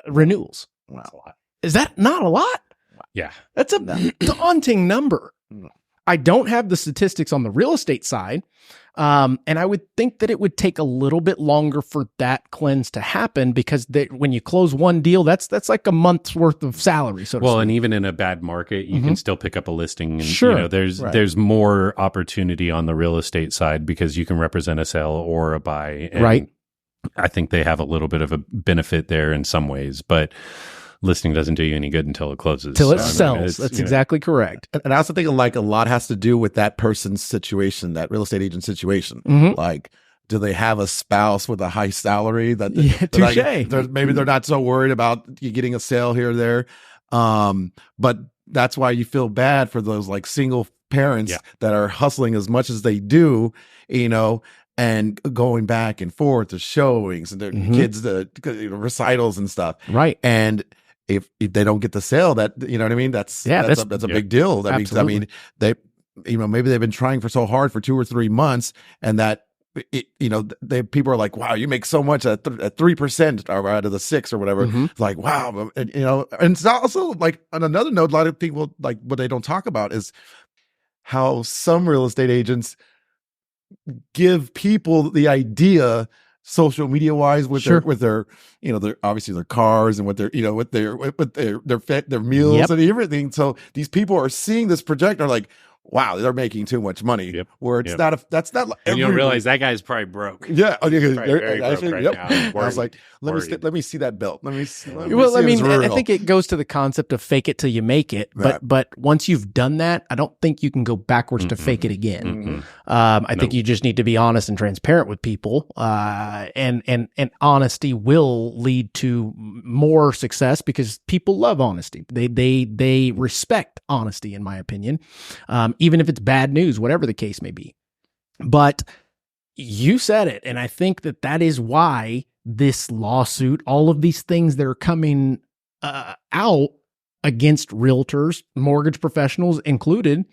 renewals. Wow. Is that not a lot? Yeah. That's a daunting number. I don't have the statistics on the real estate side. And I would think that it would take a little bit longer for that cleanse to happen because when you close one deal, that's like a month's worth of salary. So to speak. And even in a bad market, you can still pick up a listing. And, sure. There's more opportunity on the real estate side because you can represent a sell or a buy. And right. I think they have a little bit of a benefit there in some ways, but listing doesn't do you any good until it closes. Till it sells. That's exactly correct. And I also think like a lot has to do with that person's situation, that real estate agent situation. Like, do they have a spouse with a high salary that touche. Maybe they're not so worried about you getting a sale here or there. But that's why you feel bad for those like single parents that are hustling as much as they do, and going back and forth to showings and their kids to recitals and stuff. Right. And if they don't get the sale, that you know what I mean, that's a big deal. That means, they maybe they've been trying for so hard for 2 or 3 months, and that people are like, wow, you make so much at 3% or out of the 6 or whatever. It's like, wow, and it's also like on another note, a lot of people like what they don't talk about is how some real estate agents give people the idea social media wise with their their obviously their cars and with their their meals and everything. So these people are seeing this project and are like, wow, they're making too much money. Where it's that's not. And you'll realize that guy's probably broke. Yeah, very broke right now. I was like, let me see that belt. Let me see I think it goes to the concept of fake it till you make it. But once you've done that, I don't think you can go backwards to fake it again. I think you just need to be honest and transparent with people. And honesty will lead to more success because people love honesty. They respect honesty, in my opinion. Even if it's bad news, whatever the case may be. But you said it, and I think that is why this lawsuit, all of these things that are coming out against realtors, mortgage professionals included,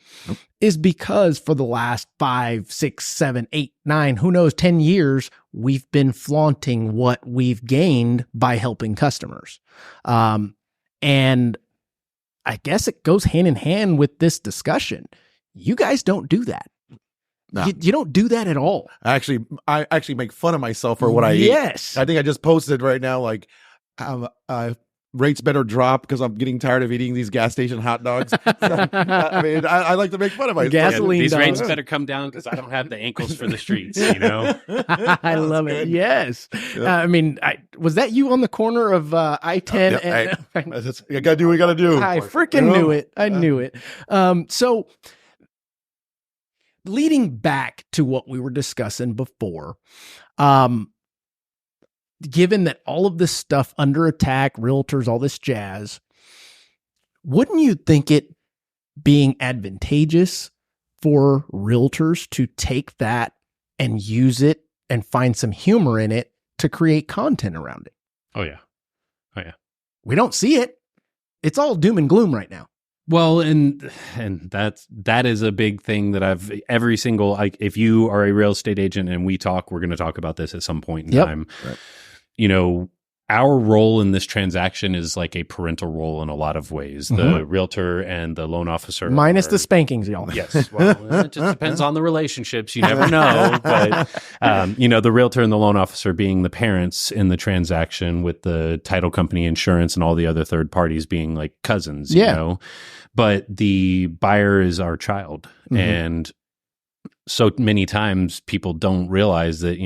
is because for the last 5, 6, 7, 8, 9, who knows, 10 years, we've been flaunting what we've gained by helping customers. And I guess it goes hand in hand with this discussion. You guys don't do that. No. You don't do that at all. I actually make fun of myself for what I eat. Yes. I think I just posted right now, like, rates better drop because I'm getting tired of eating these gas station hot dogs. I mean, I like to make fun of myself. Gasoline these dogs. rates better come down because I don't have the ankles for the streets, I love it. Yes. Yep. I mean, was that you on the corner of I-10? You gotta do what you gotta do. I freaking knew it. I knew it. So leading back to what we were discussing before, given that all of this stuff under attack, realtors, all this jazz, wouldn't you think it being advantageous for realtors to take that and use it and find some humor in it to create content around it? Oh yeah. We don't see it. It's all doom and gloom right now. Well, and that is a big thing that every single, like, if you are a real estate agent and we're going to talk about this at some point in time. Right. Our role in this transaction is like a parental role in a lot of ways. The realtor and the loan officer. Minus the spankings, y'all. Yes. Well, it just depends on the relationships. You never know. But, the realtor and the loan officer being the parents in the transaction with the title company, insurance, and all the other third parties being like cousins, you know. But the buyer is our child. And so many times people don't realize that,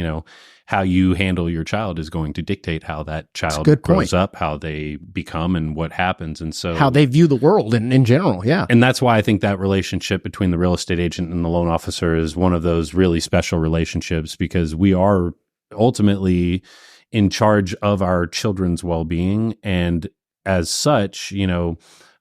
how you handle your child is going to dictate how that child grows up, how they become, and what happens. And so how they view the world in general. Yeah. And that's why I think that relationship between the real estate agent and the loan officer is one of those really special relationships, because we are ultimately in charge of our children's well-being. And as such,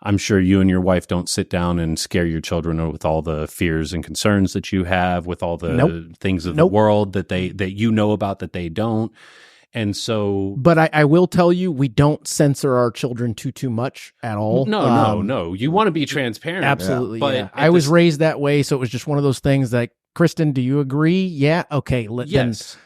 I'm sure you and your wife don't sit down and scare your children with all the fears and concerns that you have, with all the things of the world that you know about that they don't. And so, but I will tell you, we don't censor our children too much at all. No. You want to be transparent. Absolutely. But I was raised that way, so it was just one of those things that Kristen, do you agree? Yeah. Okay. Yes.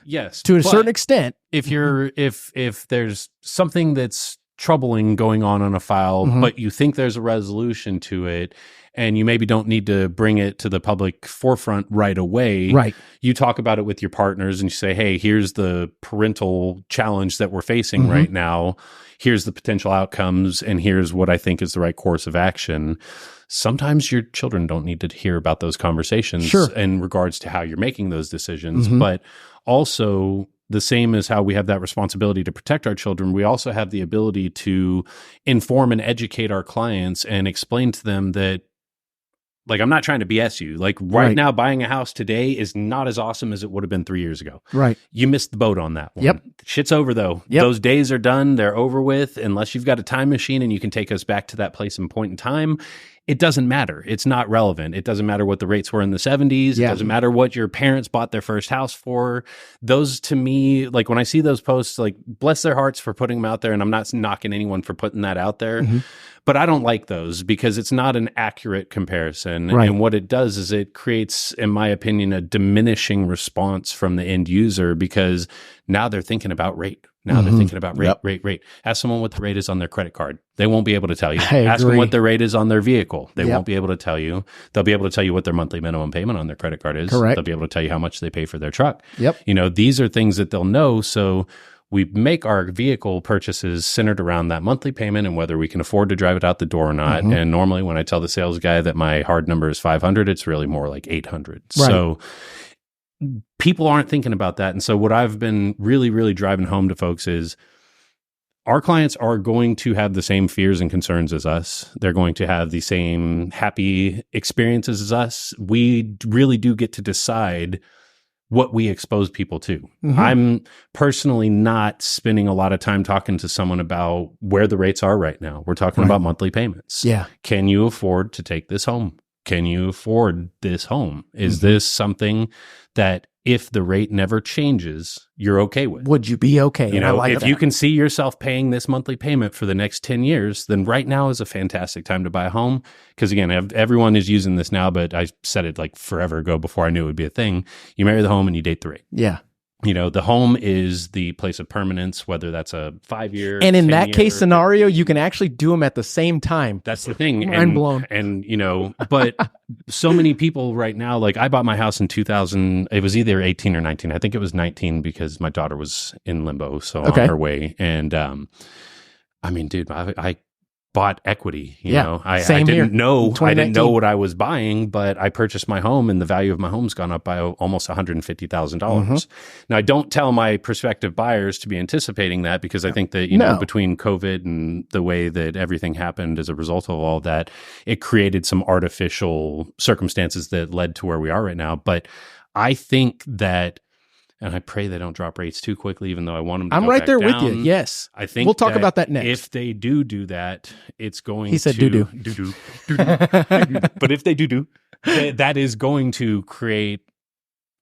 To a certain extent. If you're, if there's something that's troubling going on a file, but you think there's a resolution to it, and you maybe don't need to bring it to the public forefront right away. Right. You talk about it with your partners and you say, hey, here's the parental challenge that we're facing right now. Here's the potential outcomes, and here's what I think is the right course of action. Sometimes your children don't need to hear about those conversations in regards to how you're making those decisions, but also the same as how we have that responsibility to protect our children, we also have the ability to inform and educate our clients and explain to them that, like, I'm not trying to BS you. Like right now, buying a house today is not as awesome as it would have been 3 years ago. Right. You missed the boat on that one. Yep. Shit's over though. Yep. Those days are done. They're over with. Unless you've got a time machine and you can take us back to that place and point in time, it doesn't matter. It's not relevant. It doesn't matter what the rates were in the 70s. It doesn't matter what your parents bought their first house for. Those, to me, like when I see those posts, like, bless their hearts for putting them out there. And I'm not knocking anyone for putting that out there. But I don't like those because it's not an accurate comparison. Right. And what it does is it creates, in my opinion, a diminishing response from the end user, because now they're thinking about rate. Now they're thinking about rate. Ask someone what the rate is on their credit card. They won't be able to tell you. Ask them what the rate is on their vehicle. They won't be able to tell you. They'll be able to tell you what their monthly minimum payment on their credit card is. Correct. They'll be able to tell you how much they pay for their truck. Yep. You know, these are things that they'll know. So we make our vehicle purchases centered around that monthly payment and whether we can afford to drive it out the door or not. And normally when I tell the sales guy that my hard number is 500, it's really more like 800. Right. So people aren't thinking about that. And so what I've been really, really driving home to folks is our clients are going to have the same fears and concerns as us. They're going to have the same happy experiences as us. We really do get to decide what we expose people to. I'm personally not spending a lot of time talking to someone about where the rates are right now. We're talking about monthly payments. Yeah. Can you afford to take this home? Can you afford this home? Is this something that if the rate never changes, you're okay with? Would you be okay? You know, if you can see yourself paying this monthly payment for the next 10 years, then right now is a fantastic time to buy a home. Because again, everyone is using this now, but I said it like forever ago before I knew it would be a thing. You marry the home and you date the rate. Yeah. You know, the home is the place of permanence, whether that's a 5-year. And in that case scenario, you can actually do them at the same time. That's the thing. Mind blown. And, you know, but so many people right now, like I bought my house in 2000. It was either 18 or 19. I think it was 19 because my daughter was in limbo. So on her way. And, I mean, dude, I bought equity, you know, I didn't know what I was buying, but I purchased my home and the value of my home's gone up by almost $150,000. Now I don't tell my prospective buyers to be anticipating that because I think that, you know, between COVID and the way that everything happened as a result of all that, it created some artificial circumstances that led to where we are right now. But I think that, and I pray they don't drop rates too quickly, even though I want them to I'm go right back there down. with you. Yes. I think we'll talk about that next. If they do that, it's going He said to... doo-doo. But if they do, that is going to create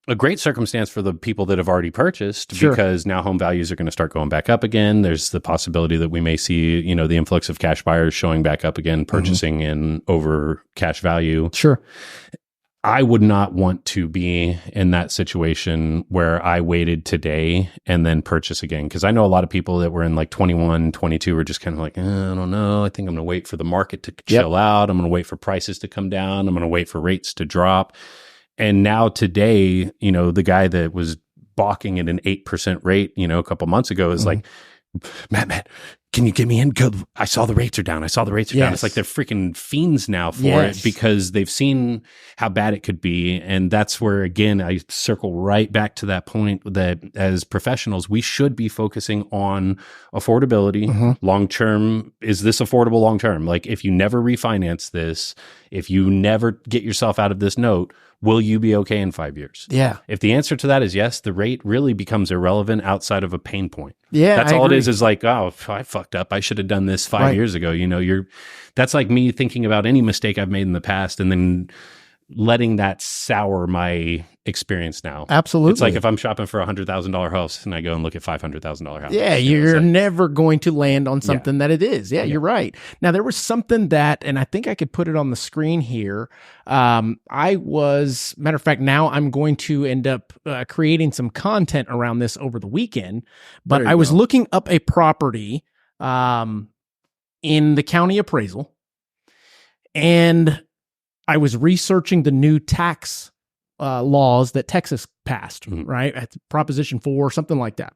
a great circumstance for the people that have already purchased because now home values are going to start going back up again. There's the possibility that we may see, you know, the influx of cash buyers showing back up again, purchasing in over cash value. Sure. I would not want to be in that situation where I waited today and then purchase again. Because I know a lot of people that were in like 21, 22 were just kind of like, I don't know. I think I'm going to wait for the market to chill out. I'm going to wait for prices to come down. I'm going to wait for rates to drop. And now today, you know, the guy that was balking at an 8% rate, you know, a couple months ago is like, Matt, can you get me in? Good. I saw the rates are down. down. It's like they're freaking fiends now for it because they've seen how bad it could be. And that's where, again, I circle right back to that point that as professionals, we should be focusing on affordability. Long-term, is this affordable long-term? Like if you never refinance this, if you never get yourself out of this note, will you be okay in 5 years? Yeah. If the answer to that is yes, the rate really becomes irrelevant outside of a pain point. Yeah. That's all it is like, oh, I fucked up. I should have done this 5 years ago. You know, that's like me thinking about any mistake I've made in the past and then letting that sour my experience now. Absolutely. It's like if I'm shopping for $100,000 house and I go and look at $500,000 houses. Yeah, you're never going to land on something that it is. Yeah, you're right. Now, there was something that, and I think I could put it on the screen here. Matter of fact, now I'm going to end up creating some content around this over the weekend. But I was looking up a property in the county appraisal, and I was researching the new tax laws that Texas passed, right? At Proposition 4, something like that,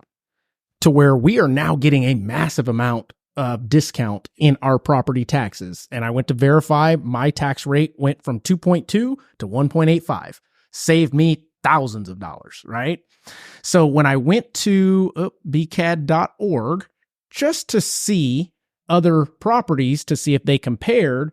to where we are now getting a massive amount of discount in our property taxes. And I went to verify, my tax rate went from 2.2 to 1.85, saved me thousands of dollars, right? So when I went to bcad.org just to see other properties to see if they compared,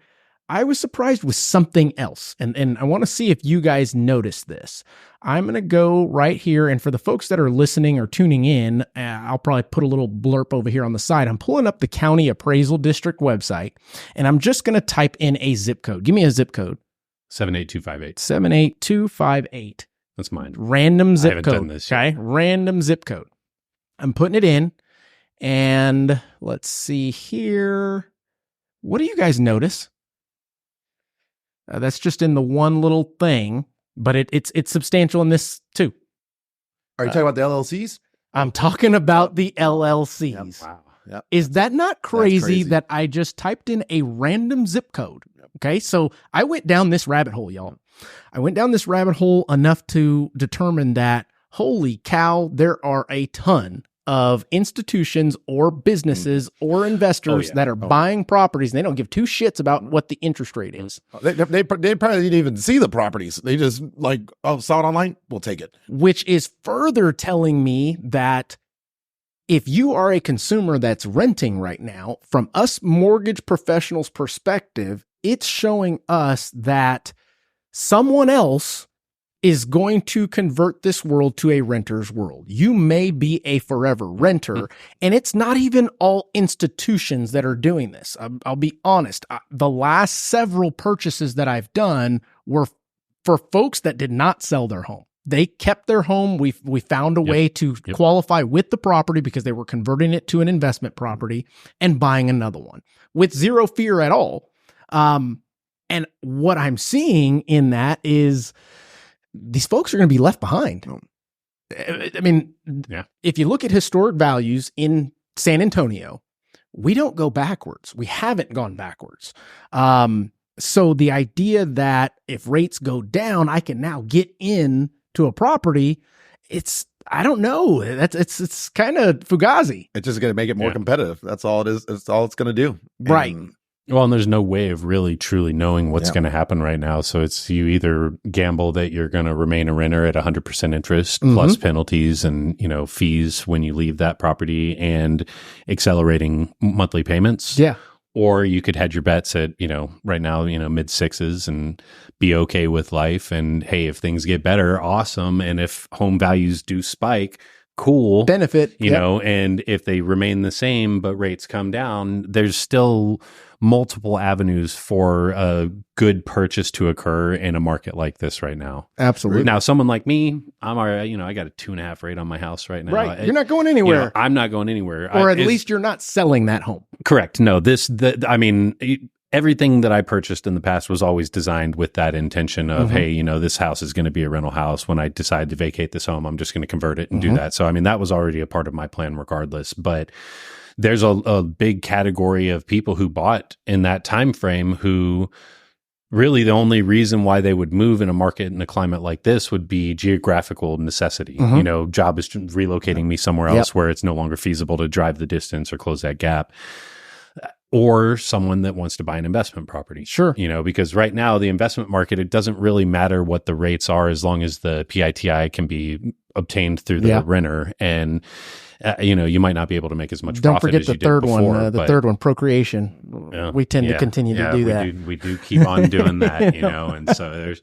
I was surprised with something else. And I want to see if you guys notice this. I'm going to go right here. And for the folks that are listening or tuning in, I'll probably put a little blurb over here on the side. I'm pulling up the County Appraisal District website, and I'm just going to type in a zip code. Give me a zip code. 78258. 78258. That's mine. Random zip I haven't code. done this yet. Okay. Random zip code. I'm putting it in. And let's see here. What do you guys notice? That's just in the one little thing, but it's substantial in this too. Are you talking about the LLCs? I'm talking about the LLCs. Yep. Wow. Yep. Is that not crazy that I just typed in a random zip code? Okay, so I went down this rabbit hole, y'all. I went down this rabbit hole enough to determine that, holy cow, there are a ton of institutions or businesses or investors that are buying properties, and they don't give two shits about what the interest rate is. They probably didn't even see the properties. They just saw it online, we'll take it. Which is further telling me that if you are a consumer that's renting right now, from us mortgage professionals' perspective, it's showing us that someone else is going to convert this world to a renter's world. You may be a forever renter, and it's not even all institutions that are doing this. I'll be honest. The last several purchases that I've done were for folks that did not sell their home. They kept their home. We found a way to qualify with the property because they were converting it to an investment property and buying another one with zero fear at all. And what I'm seeing in that is these folks are going to be left behind. I mean, if you look at historic values in San Antonio, we don't go backwards. We haven't gone backwards. So the idea that if rates go down, I can now get in to a property, I don't know. It's kind of fugazi. It's just going to make it more competitive. That's all it is. That's all it's going to do. Right. Well, and there's no way of really truly knowing what's going to happen right now. So it's you either gamble that you're going to remain a renter at 100% interest plus penalties and, fees when you leave that property and accelerating monthly payments. Yeah. Or you could hedge your bets at, right now, mid sixes and be okay with life. And hey, if things get better, awesome. And if home values do spike, cool. Benefit. And if they remain the same, but rates come down, there's still multiple avenues for a good purchase to occur in a market like this right now. Absolutely. Now, someone like me, I'm already, I got a 2.5 rate on my house right now. Right. You're not going anywhere. I'm not going anywhere. Or at least you're not selling that home. Correct. No, everything that I purchased in the past was always designed with that intention of, hey, this house is going to be a rental house. When I decide to vacate this home, I'm just going to convert it and do that. So, that was already a part of my plan regardless. But there's a big category of people who bought in that time frame who really the only reason why they would move in a market in a climate like this would be geographical necessity. Job is relocating me somewhere else where it's no longer feasible to drive the distance or close that gap. Or someone that wants to buy an investment property. Sure. Because right now the investment market, it doesn't really matter what the rates are as long as the PITI can be obtained through the renter. And, you might not be able to make as much profit as you did before. Don't forget the third one, procreation. We tend to continue to do that. We do keep on doing that, and so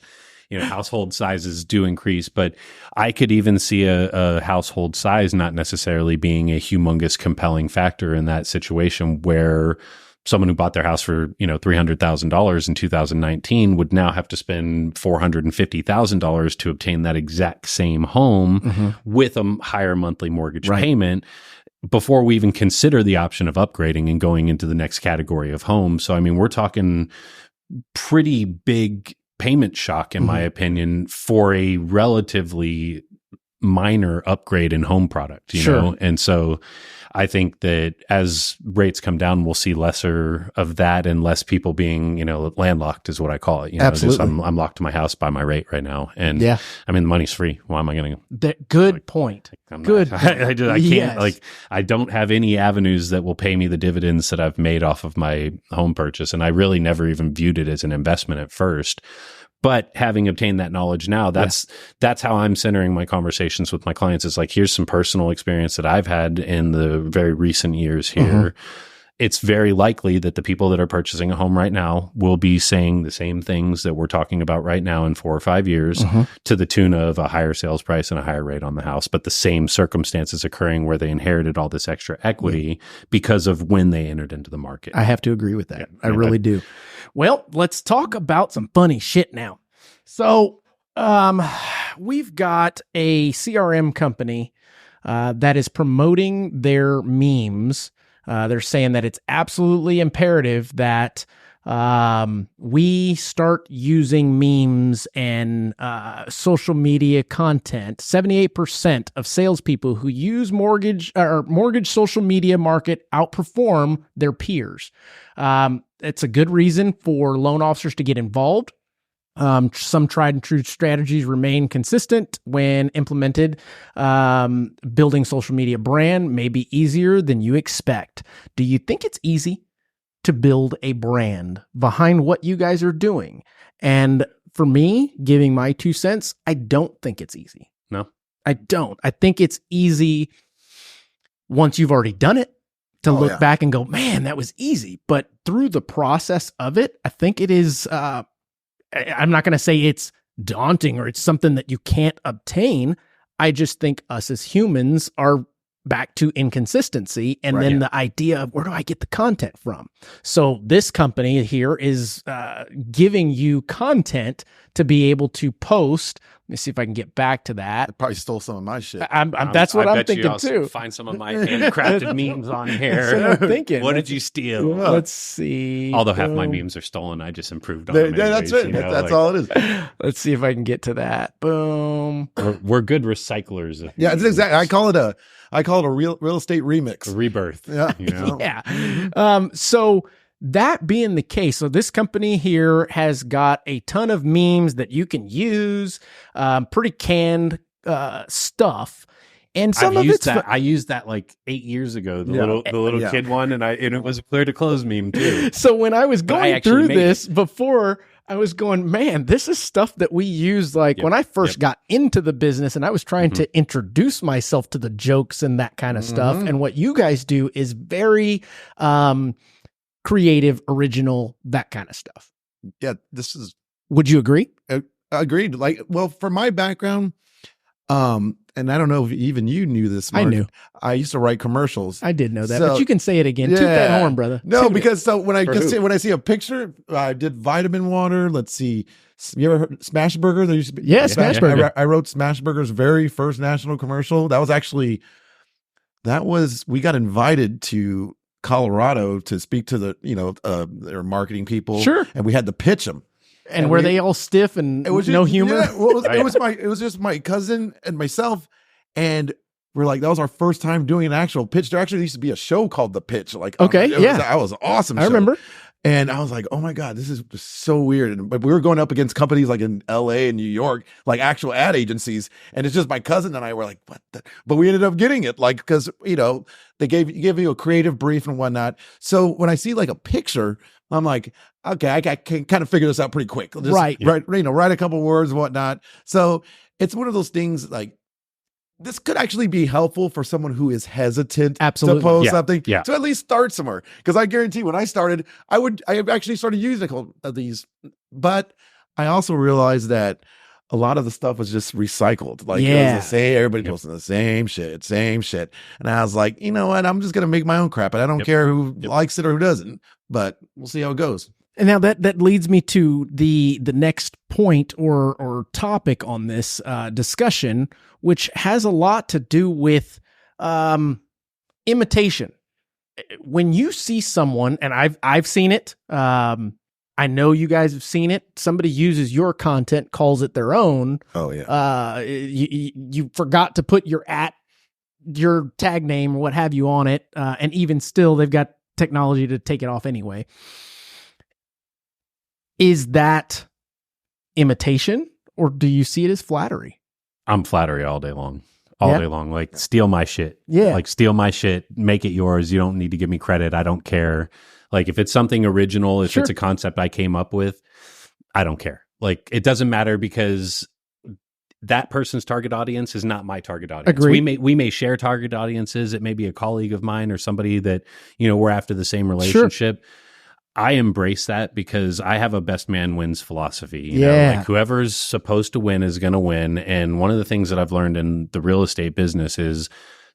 household sizes do increase, but I could even see a household size not necessarily being a humongous compelling factor in that situation where someone who bought their house for, $300,000 in 2019 would now have to spend $450,000 to obtain that exact same home with a higher monthly mortgage payment before we even consider the option of upgrading and going into the next category of home. So, I mean, we're talking pretty big payment shock, in my opinion, for a relatively minor upgrade in home product, you know? And so I think that as rates come down, we'll see lesser of that and less people being, landlocked is what I call it. Absolutely. I'm locked to my house by my rate right now. And I mean, the money's free. Why am I going to? Good point. I can't, I don't have any avenues that will pay me the dividends that I've made off of my home purchase. And I really never even viewed it as an investment at first. But having obtained that knowledge now, that's how I'm centering my conversations with my clients. Is like, here's some personal experience that I've had in the very recent years here. It's very likely that the people that are purchasing a home right now will be saying the same things that we're talking about right now in 4 or 5 years to the tune of a higher sales price and a higher rate on the house, but the same circumstances occurring where they inherited all this extra equity because of when they entered into the market. I have to agree with that. I really do. Well, let's talk about some funny shit now. So, we've got a CRM company that is promoting their memes. They're saying that it's absolutely imperative that we start using memes and social media content. 78% of salespeople who use mortgage social media market outperform their peers. It's a good reason for loan officers to get involved. Some tried and true strategies remain consistent when implemented. Building social media brand may be easier than you expect. Do you think it's easy to build a brand behind what you guys are doing? And for me, giving my 2 cents, I don't think it's easy. No, I don't. I think it's easy once you've already done it to look back and go, man, that was easy. But through the process of it, I think it is, I'm not going to say it's daunting or it's something that you can't obtain. I just think us as humans are back to inconsistency. And then the idea of where do I get the content from? So this company here is giving you content to be able to post. Let me see if I can get back to that. I probably stole some of my shit. That's what I'm thinking too. Find some of my handcrafted memes on here. That's what I'm thinking. What did you steal? Let's see. Although half my memes are stolen, I just improved on them. That's it. That's all it is. Let's see if I can get to that. Boom. We're good recyclers. Yeah, it's exactly. I call it a real estate remix, a rebirth. Yeah, yeah. So that being the case, so this company here has got a ton of memes that you can use, pretty canned stuff. And some of it's I used that like 8 years ago, the little kid one, and it was a clear to close meme too. So when I was going through this before, I was going, man, this is stuff that we use like when I first got into the business and I was trying to introduce myself to the jokes and that kind of stuff. And what you guys do is very creative, original, that kind of stuff. Yeah, this is. Would you agree? Agreed. Like, well, for my background, and I don't know if even you knew this, Mark. I knew. I used to write commercials. I did know that, but you can say it again. Toot that horn, brother. No, because when I see a picture, I did vitamin water. Let's see. You ever heard Smash Burger? There used to be Smash Burger. I wrote Smash Burger's very first national commercial. We got invited to Colorado to speak to their marketing people. Sure. And we had to pitch them. And were they all stiff and no humor? Yeah, it was just my cousin and myself, and we're like, that was our first time doing an actual pitch. There actually used to be a show called The Pitch. Like, that was awesome. I remember. And I was like, oh my God, this is so weird. But we were going up against companies like in LA and New York, like actual ad agencies. And it's just my cousin and I were like, what the? But we ended up getting it, like, because, they give you a creative brief and whatnot. So when I see like a picture, I'm like, okay, I can kind of figure this out pretty quick. Just write a couple words and whatnot. So it's one of those things like, this could actually be helpful for someone who is hesitant to post something to at least start somewhere. Because I guarantee when I started, I actually started using these, but I also realized that a lot of the stuff was just recycled. Like, it was the same, everybody posting the same shit. And I was like, you know what? I'm just going to make my own crap. And I don't care who likes it or who doesn't, but we'll see how it goes. And now that leads me to the next point or topic on this discussion, which has a lot to do with imitation. When you see someone, and I've seen it, I know you guys have seen it. Somebody uses your content, calls it their own. Oh yeah. You forgot to put your tag name or what have you on it, and even still, they've got technology to take it off anyway. Is that imitation, or do you see it as flattery? I'm flattery all day long. All day long. Like, steal my shit. Yeah. Like, steal my shit, make it yours. You don't need to give me credit. I don't care. Like, if it's something original, if it's a concept I came up with, I don't care. Like, it doesn't matter, because that person's target audience is not my target audience. Agreed. We may share target audiences. It may be a colleague of mine or somebody that, we're after the same relationship. Sure. I embrace that because I have a best man wins philosophy. You know, like, whoever's supposed to win is going to win. And one of the things that I've learned in the real estate business is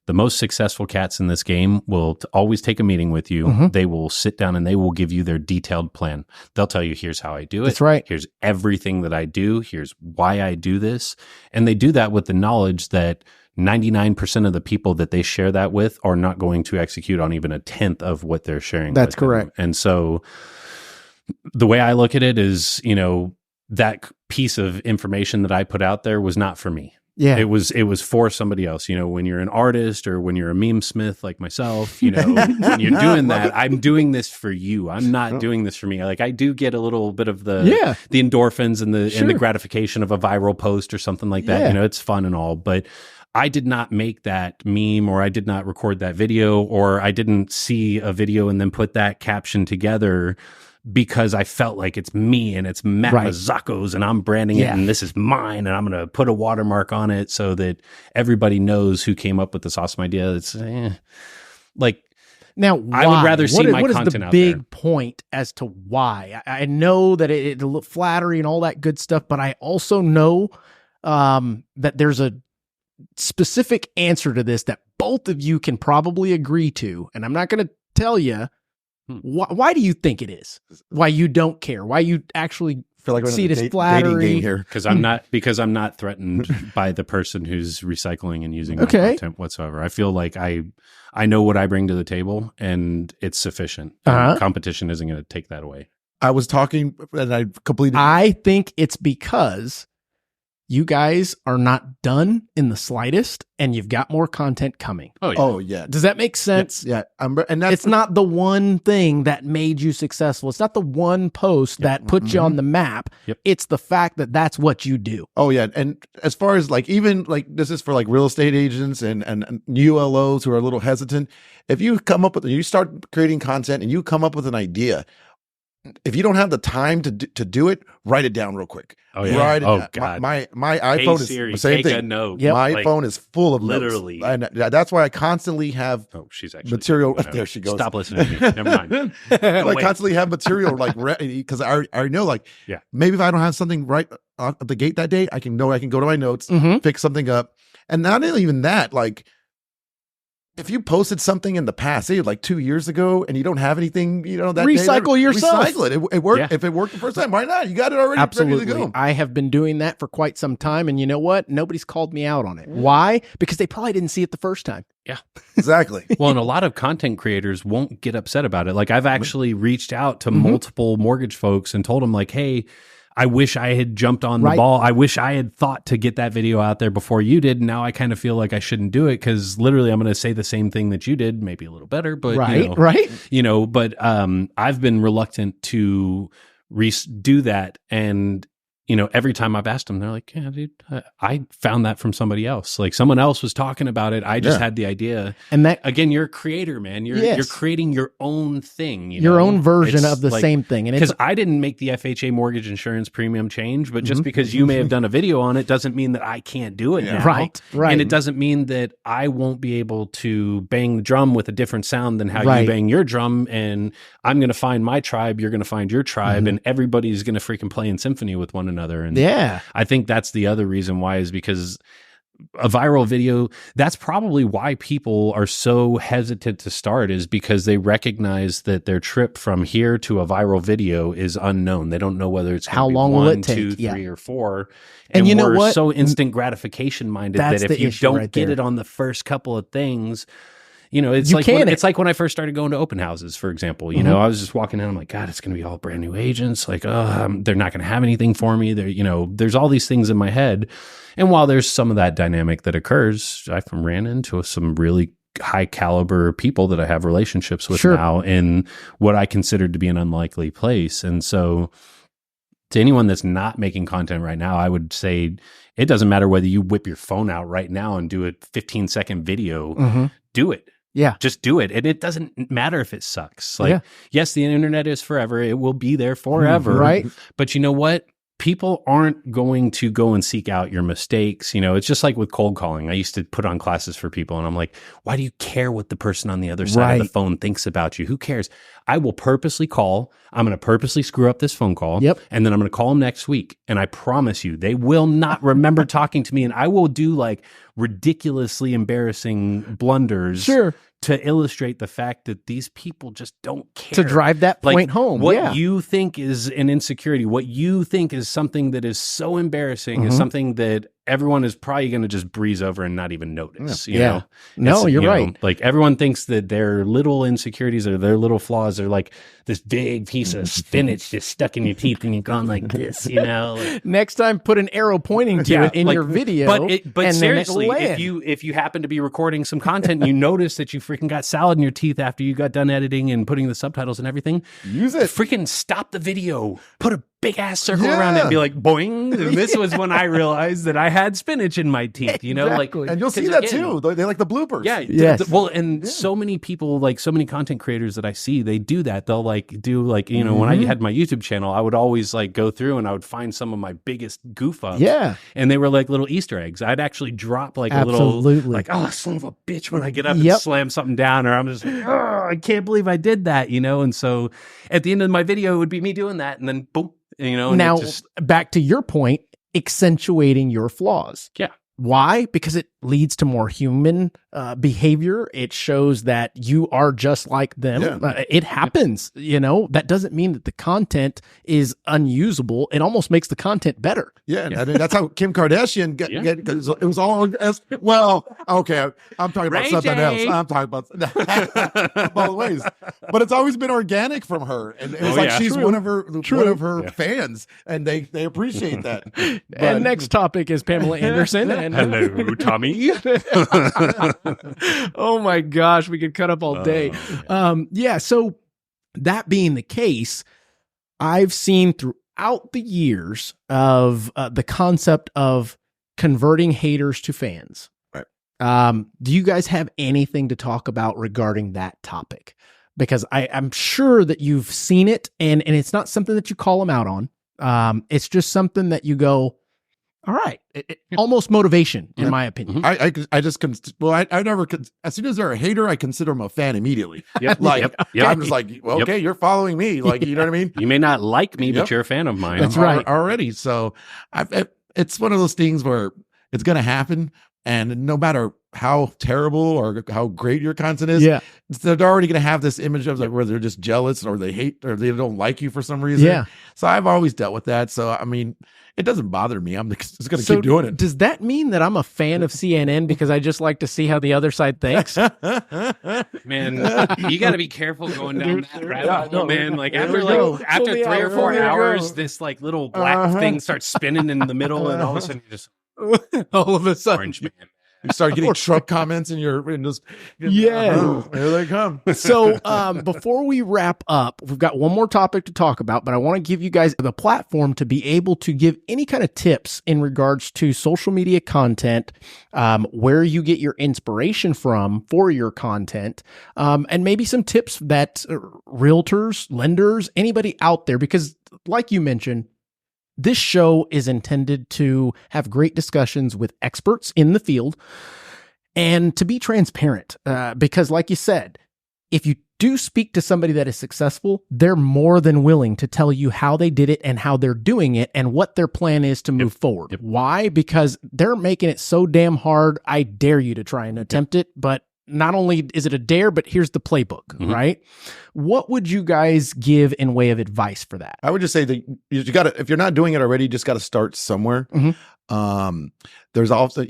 the most successful cats in this game will always take a meeting with you. Mm-hmm. They will sit down and they will give you their detailed plan. They'll tell you, here's how I do it. That's right. Here's everything that I do. Here's why I do this. And they do that with the knowledge that 99% of the people that they share that with are not going to execute on even a tenth of what they're sharing. That's correct. And so the way I look at it is, that piece of information that I put out there was not for me. Yeah. It was for somebody else. When you're an artist or when you're a meme smith like myself, when you're doing that, I'm doing this for you. I'm not doing this for me. Like, I do get a little bit of the endorphins and the gratification of a viral post or something like that. It's fun and all, but I did not make that meme, or I did not record that video, or I didn't see a video and then put that caption together because I felt like it's me and it's Matt Mazzacco's and I'm branding it and this is mine and I'm going to put a watermark on it so that everybody knows who came up with this awesome idea. It's like, now, why? I would rather see my content out there. What is the big point as to why? I know that it flattery and all that good stuff, but I also know that there's a specific answer to this that both of you can probably agree to, and I'm not going to tell you why do you think it is? Why you don't care? Why you actually feel like see it as flattery? Because I'm not threatened by the person who's recycling and using my content whatsoever. I feel like I know what I bring to the table, and it's sufficient. Competition isn't going to take that away. I was talking, and I completely. I think it's because you guys are not done in the slightest, and you've got more content coming. Oh yeah. Does that make sense? Yeah. And that's it's not the one thing that made you successful. It's not the one post that put you on the map. Yep. It's the fact that that's what you do. Oh yeah. And as far as like, even like, this is for like real estate agents and ULOs who are a little hesitant. If you you start creating content and you come up with an idea, if you don't have the time to do it, write it down real quick. Oh yeah. God. My iPhone is Siri, the same take thing. A note. Yep. My phone is full of literally notes. And that's why I constantly have she's actually material. There she goes. Stop listening to me. Never mind. I constantly have material like because I already know maybe if I don't have something right at the gate that day, I can go to my notes, fix something up, and not even that, like. If you posted something in the past, say like 2 years ago, and you don't have anything, that recycle yourself. Recycle it. It worked. Yeah. If it worked the first time, why not? You got it already. Absolutely. Ready to go. I have been doing that for quite some time, and you know what? Nobody's called me out on it. Why? Because they probably didn't see it the first time. Yeah, exactly. Well, and a lot of content creators won't get upset about it. Like, I've actually reached out to multiple mortgage folks and told them, like, hey, I wish I had jumped on the ball. I wish I had thought to get that video out there before you did. Now I kind of feel like I shouldn't do it because literally I'm going to say the same thing that you did, maybe a little better, but but I've been reluctant to do that. And every time I've asked them, they're like, yeah, dude, I found that from somebody else. Like someone else was talking about it. I just had the idea. And that, again, you're a creator, man. You're creating your own thing, your own version of the same thing. And because I didn't make the FHA mortgage insurance premium change, but just because you may have done a video on it doesn't mean that I can't do it now. Right. And it doesn't mean that I won't be able to bang the drum with a different sound than how you bang your drum. And I'm going to find my tribe. You're going to find your tribe, and everybody's going to freaking play in symphony with one another. And I think that's the other reason why, is because a viral video, that's probably why people are so hesitant to start, is because they recognize that their trip from here to a viral video is unknown. They don't know whether it's how long will it take, 2, 3, or 4. And you know we're what? so instant gratification minded that if you don't get it on the first couple of things, it's like when I first started going to open houses, for example. I was just walking in, I'm like, God, it's going to be all brand new agents. Like, they're not going to have anything for me. There's all these things in my head. And while there's some of that dynamic that occurs, I've ran into some really high caliber people that I have relationships with now in what I considered to be an unlikely place. And so to anyone that's not making content right now, I would say it doesn't matter whether you whip your phone out right now and do a 15-second video, do it. Yeah. Just do it. And it doesn't matter if it sucks. Like, yes, the internet is forever. It will be there forever. Right. But you know what? People aren't going to go and seek out your mistakes. It's just like with cold calling. I used to put on classes for people, and I'm like, why do you care what the person on the other side of the phone thinks about you? Who cares? I will purposely call. I'm going to purposely screw up this phone call. And then I'm going to call them next week. And I promise you, they will not remember talking to me. And I will do like ridiculously embarrassing blunders to illustrate the fact that these people just don't care. To drive that point home. What you think is an insecurity, what you think is something that is so embarrassing is something that everyone is probably going to just breeze over and not even notice. You know? No, you're right. Like everyone thinks that their little insecurities or their little flaws are like this big piece of spinach just stuck in your teeth and you're going like this, Like, next time, put an arrow pointing to it in your video. But seriously, if you happen to be recording some content and you notice that you freaking got salad in your teeth after you got done editing and putting the subtitles and everything, use it. Freaking stop the video. Put a big ass circle around it and be like, boing. And this was when I realized that I had spinach in my teeth, Exactly. And you'll see that too. They like the bloopers. Yeah. Yes. So many people, like so many content creators that I see, they do that. They'll when I had my YouTube channel, I would always like go through and I would find some of my biggest goof ups. Yeah. And they were like little Easter eggs. I'd actually drop like a little, like, oh, son of a bitch, when I get up and slam something down, or I'm just like, oh, I can't believe I did that, And so at the end of my video, it would be me doing that. And then boom. Now, back to your point, accentuating your flaws. Yeah. Why? Because it leads to more human behavior. It shows that you are just like them. Yeah. It happens, That doesn't mean that the content is unusable. It almost makes the content better. Yeah, I mean, that's how Kim Kardashian it was all well. Okay, I'm talking about something else. I'm talking about both ways, but it's always been organic from her, and it was she's one of her fans, and they appreciate that. And next topic is Pamela Anderson. And hello, Tommy. Oh my gosh, we could cut up all day. So that being the case, I've seen throughout the years of the concept of converting haters to fans. Right. Do you guys have anything to talk about regarding that topic? Because I'm sure that you've seen it, and it's not something that you call them out on. It's just something that you go, all right, almost motivation, in my opinion. I never, as soon as they're a hater, I consider them a fan immediately. I'm just like, well, okay, you're following me. Like, you know what I mean? You may not like me, but you're a fan of mine. That's right. Already. So it's one of those things where it's going to happen. And no matter how terrible or how great your content is, they're already going to have this image of like where they're just jealous or they hate or they don't like you for some reason. Yeah. So I've always dealt with that. So, I mean, it doesn't bother me. I'm just going to keep doing it. Does that mean that I'm a fan of CNN because I just like to see how the other side thinks? Man, you got to be careful going down that rabbit hole, man. Like after 3 or 4 hours, this like little black thing starts spinning in the middle, and all of a sudden you just all of a sudden, orange man. You start getting truck comments in your just yeah, here they come. So before we wrap up, we've got one more topic to talk about, but I want to give you guys the platform to be able to give any kind of tips in regards to social media content, where you get your inspiration from for your content, and maybe some tips that realtors, lenders, anybody out there, because like you mentioned, this show is intended to have great discussions with experts in the field and to be transparent. Because like you said, if you do speak to somebody that is successful, they're more than willing to tell you how they did it and how they're doing it and what their plan is to move forward. Why? Because they're making it so damn hard. I dare you to try and attempt it, but not only is it a dare, but here's the playbook, right? What would you guys give in way of advice for that? I would just say that you got to, if you're not doing it already, you just got to start somewhere. There's also,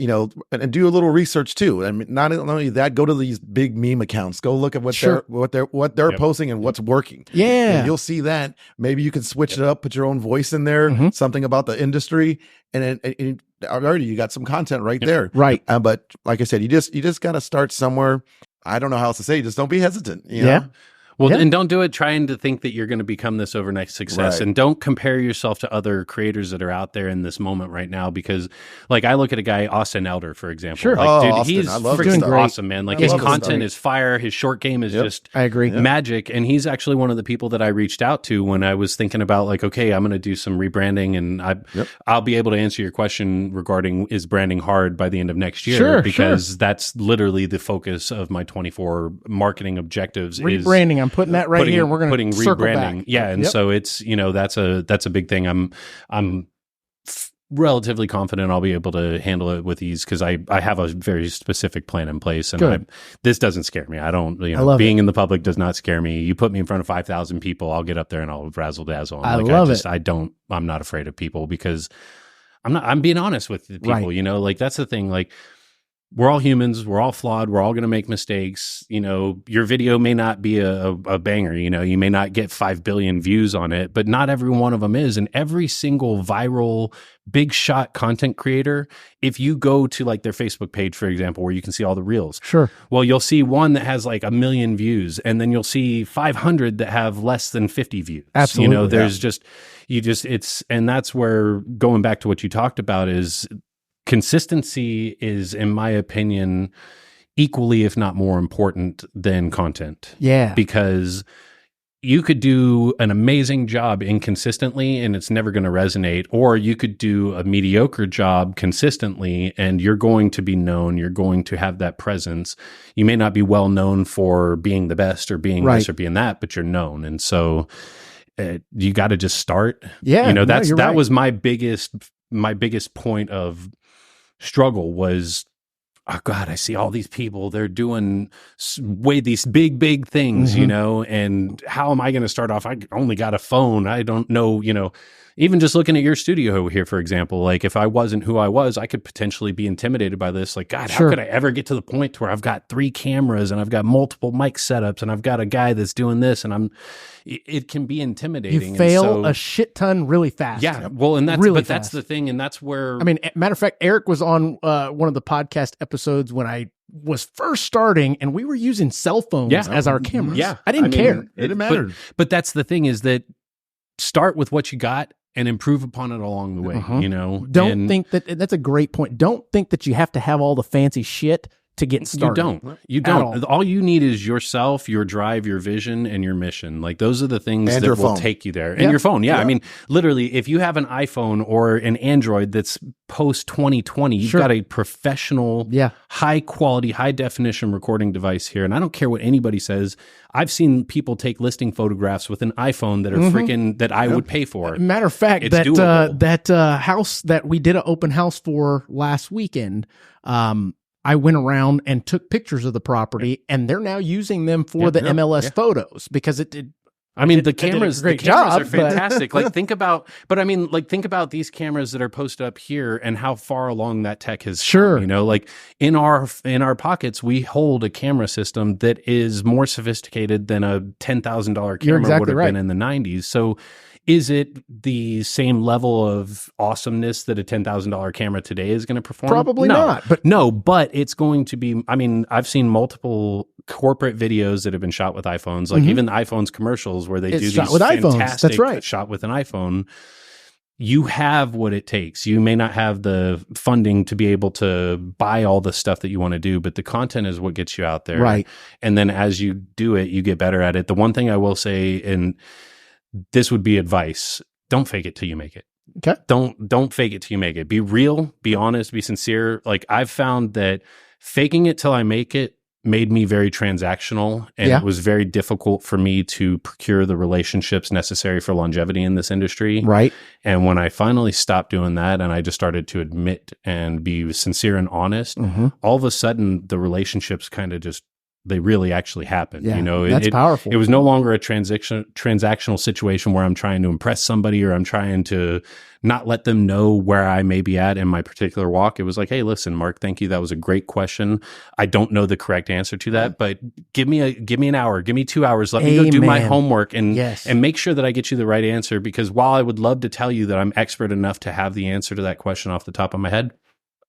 and do a little research too. I mean, not only that, go to these big meme accounts, go look at what they're posting and what's working. Yeah. And you'll see that. Maybe you can switch it up, put your own voice in there, something about the industry, and already you got some content right there. Right. But like I said, you just got to start somewhere. I don't know how else to say. Just don't be hesitant. You know? Well, and don't do it trying to think that you're going to become this overnight success. Right. And don't compare yourself to other creators that are out there in this moment right now. Because, like, I look at a guy, Austin Elder, for example. Sure. Like, dude, Austin, he's freaking awesome, man. Like, his content is fire. His short game is just I agree. magic. And he's actually one of the people that I reached out to when I was thinking about, like, okay, I'm going to do some rebranding. And I'll be able to answer your question regarding is branding hard by the end of next year. Because that's literally the focus of my 24 marketing objectives. Rebranding. I'm putting that right here. We're going to circle rebranding. back. Yeah. And so it's, that's a big thing. I'm relatively confident I'll be able to handle it with ease because I have a very specific plan in place. And this doesn't scare me. I don't, being in the public does not scare me. You put me in front of 5,000 people, I'll get up there and I'll razzle dazzle. I'm not afraid of people because I'm being honest with the people, that's the thing. Like, we're all humans. We're all flawed. We're all going to make mistakes. Your video may not be a banger. You may not get 5 billion views on it, but not every one of them is. And every single viral big shot content creator, if you go to like their Facebook page, for example, where you can see all the reels. Sure. Well, you'll see one that has like 1 million views, and then you'll see 500 that have less than 50 views. Absolutely. There's and that's where, going back to what you talked about, is consistency is, in my opinion, equally, if not more important than content. Yeah. Because you could do an amazing job inconsistently and it's never going to resonate, or you could do a mediocre job consistently and you're going to be known. You're going to have that presence. You may not be well known for being the best or being this or being that, but you're known. And so you got to just start. Yeah. That was my biggest point of struggle was, oh God, I see all these people, they're doing these big things, and how am I going to start off? I only got a phone. I don't know, even just looking at your studio here, for example, like if I wasn't who I was, I could potentially be intimidated by this. Like, God, how could I ever get to the point where I've got 3 cameras and I've got multiple mic setups and I've got a guy that's doing this, and it can be intimidating. You fail a shit ton really fast. Yeah. Well, and that's the thing. And that's where, I mean, matter of fact, Eric was on one of the podcast episodes when I was first starting and we were using cell phones as our cameras. Yeah. I didn't care. It didn't matter. But that's the thing, is that start with what you got and improve upon it along the way, Don't think that's a great point. Don't think that you have to have all the fancy shit to get started. You don't. All you need is yourself, your drive, your vision, and your mission. Like, those are the things that will take you there. And your phone. Yeah. I mean, literally, if you have an iPhone or an Android that's post 2020, you've got a professional, high quality, high definition recording device here. And I don't care what anybody says. I've seen people take listing photographs with an iPhone that are freaking, that I would pay for. Matter of fact, that house that we did an open house for last weekend, I went around and took pictures of the property, and they're now using them for the MLS photos because it did. I mean, the cameras are fantastic. Think about these cameras that are posted up here and how far along that tech has come, like in our pockets, we hold a camera system that is more sophisticated than a $10,000 camera would have been in the 90s. So Is it the same level of awesomeness that a $10,000 camera today is going to perform? Probably not. But it's going to be, I mean, I've seen multiple corporate videos that have been shot with iPhones, like even iPhone's commercials where they do these with fantastic iPhones. That's right. shot with an iPhone. You have what it takes. You may not have the funding to be able to buy all the stuff that you want to do, but the content is what gets you out there. Right. And then as you do it, you get better at it. The one thing I will say, and this would be advice, don't fake it till you make it. Okay. Don't fake it till you make it. Be real, be honest, be sincere. Like I've found that faking it till I make it made me very transactional, and it was very difficult for me to procure the relationships necessary for longevity in this industry. Right. And when I finally stopped doing that and I just started to admit and be sincere and honest, all of a sudden the relationships kind of just, they really actually happen. Yeah, you know, that's powerful. It was no longer a transactional situation where I'm trying to impress somebody or I'm trying to not let them know where I may be at in my particular walk. It was like, hey, listen, Mark, thank you. That was a great question. I don't know the correct answer to that, but give me an hour, give me 2 hours. Let me go do my homework and make sure that I get you the right answer. Because while I would love to tell you that I'm expert enough to have the answer to that question off the top of my head,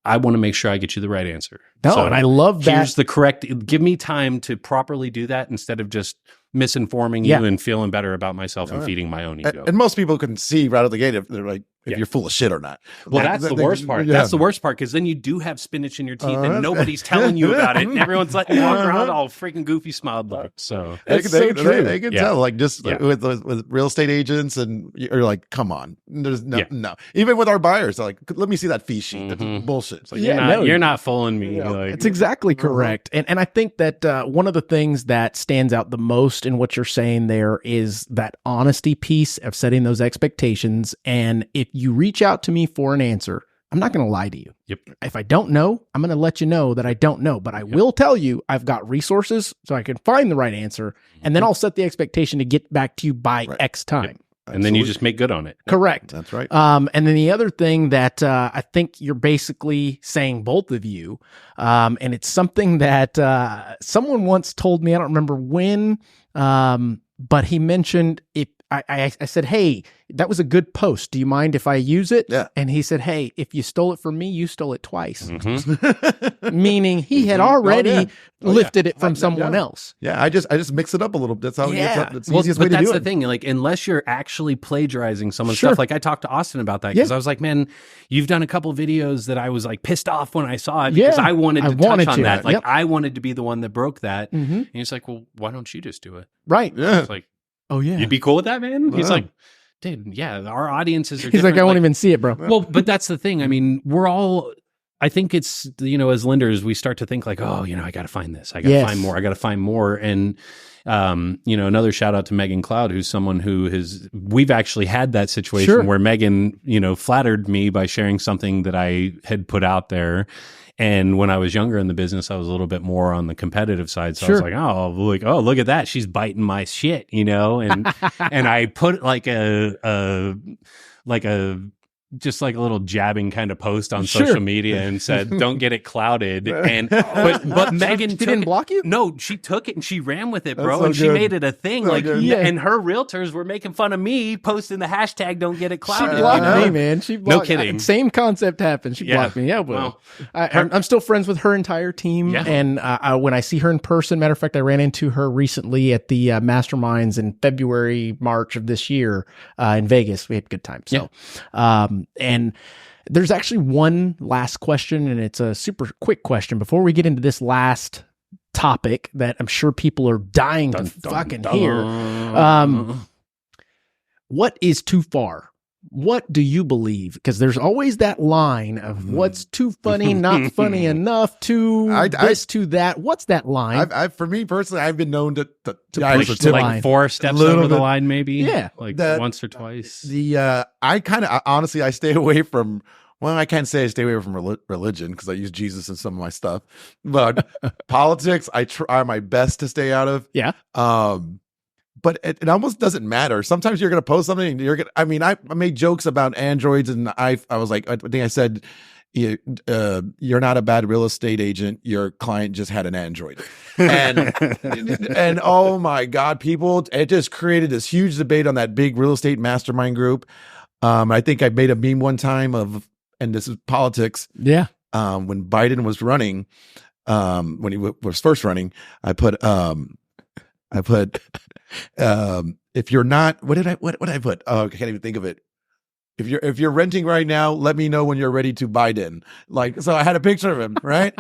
I want to make sure I get you the right answer. No, and I love that. Here's the correct, give me time to properly do that instead of just misinforming you and feeling better about myself and feeding my own ego. And most people can see right out of the gate if they're like, if you're full of shit or not. Well, that's the worst part. That's the worst part, because then you do have spinach in your teeth and nobody's telling you about it, and everyone's letting you walk around all freaking goofy smiled like. So they can tell, like just with real estate agents, and you're like, come on, there's no. Even with our buyers, they're like, let me see that fee sheet. That's bullshit. It's like, you're not fooling me. Like, it's exactly correct. And I think that one of the things that stands out the most in what you're saying there is that honesty piece of setting those expectations. And if you reach out to me for an answer, I'm not going to lie to you. Yep. If I don't know, I'm going to let you know that I don't know, but I will tell you I've got resources so I can find the right answer. And then I'll set the expectation to get back to you by X time. Yep. And then you just make good on it. Correct. That's right. And then the other thing that I think you're basically saying, both of you, and it's something that someone once told me, I don't remember when, but he mentioned if I said, hey, that was a good post. Do you mind if I use it? Yeah. And he said, hey, if you stole it from me, you stole it twice. Meaning he had already lifted it from someone else. Yeah, I just mix it up a little bit. That's how it's the easiest way to do it. That's the thing. Like, unless you're actually plagiarizing someone's stuff. Like, I talked to Austin about that because I was like, man, you've done a couple videos that I was like pissed off when I saw it because I wanted to touch on that. Like, I wanted to be the one that broke that. And he's like, well, why don't you just do it? Right. Yeah. It's like, oh yeah, you'd be cool with that, man? He's like, dude, yeah, our audiences are He's like, I won't even see it, bro. Well, but that's the thing. I mean, we're all, I think it's, as lenders, we start to think like, oh, I got to find this. I got to find more. I got to find more. And, another shout out to Megan Cloud, who's someone we've actually had that situation where Megan, flattered me by sharing something that I had put out there. And when I was younger in the business, I was a little bit more on the competitive side. So I was like, oh, look at that. She's biting my shit, and I put like just like a little jabbing kind of post on social media and said, don't get it clouded. And but Megan she didn't block you? No, she took it and she ran with it, bro. That's so and she good. made it a thing. And her realtors were making fun of me posting the hashtag don't get it clouded. She blocked me, man. She blocked, no kidding. Same concept happened. She blocked me. Yeah, well, I'm still friends with her entire team. Yeah. And when I see her in person, matter of fact, I ran into her recently at the Masterminds in February, March of this year in Vegas. We had a good time. So, and there's actually one last question, and it's a super quick question before we get into this last topic that I'm sure people are dying to fucking hear. What is too far? What do you believe? Because there's always that line of what's too funny, not funny enough, to that. What's that line? For me personally, I've been known to push to like 4 steps over the line, maybe. Yeah, like once or twice. I stay away from. Well, I can't say I stay away from religion because I use Jesus in some of my stuff, but politics I try my best to stay out of. Yeah. But it almost doesn't matter. Sometimes you're going to post something and I made jokes about androids, and I was like, I think I said, you're not a bad real estate agent. Your client just had an Android. And oh my God, people, it just created this huge debate on that big real estate mastermind group. I think I made a meme one time and this is politics. Yeah. When Biden was running, when he was first running, I put, if you're not, what did I put? Oh, I can't even think of it. If you're renting right now, let me know when you're ready to Biden. Like, so I had a picture of him, right?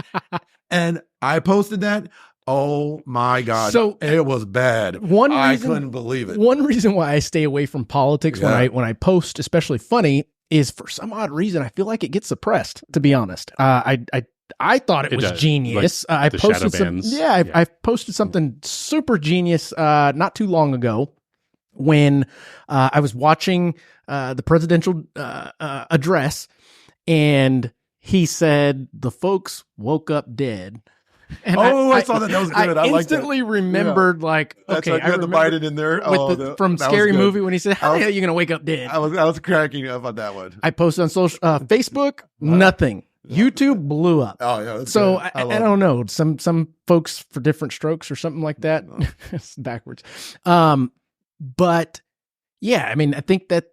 And I posted that. Oh my God. So it was bad. I couldn't believe it. One reason why I stay away from politics when I post, especially funny, is for some odd reason I feel like it gets suppressed, to be honest. I thought it was genius. Like I posted I posted something super genius not too long ago when I was watching the presidential address, and he said the folks woke up dead. And I saw that. That was good. I instantly remembered, like, that's okay, I remember the Biden in there from Scary Movie when he said, "How the hell are you going to wake up dead?" I was cracking up on that one. I posted on social Facebook, nothing. YouTube blew up. Oh yeah. So I don't know. Some folks for different strokes or something like that. It's backwards. But yeah, I mean, I think that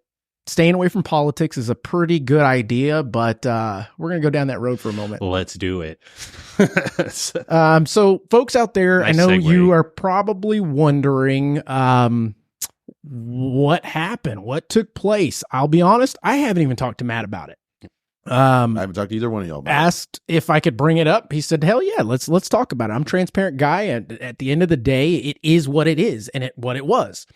staying away from politics is a pretty good idea, but we're going to go down that road for a moment. Let's do it. So folks out there, nice I know segue. You are probably wondering what happened, what took place. I'll be honest, I haven't even talked to Matt about it. I haven't talked to either one of y'all. Asked if I could bring it up. He said, "Hell yeah, let's talk about it." I'm a transparent guy, and at the end of the day, it is what it is, and what it was.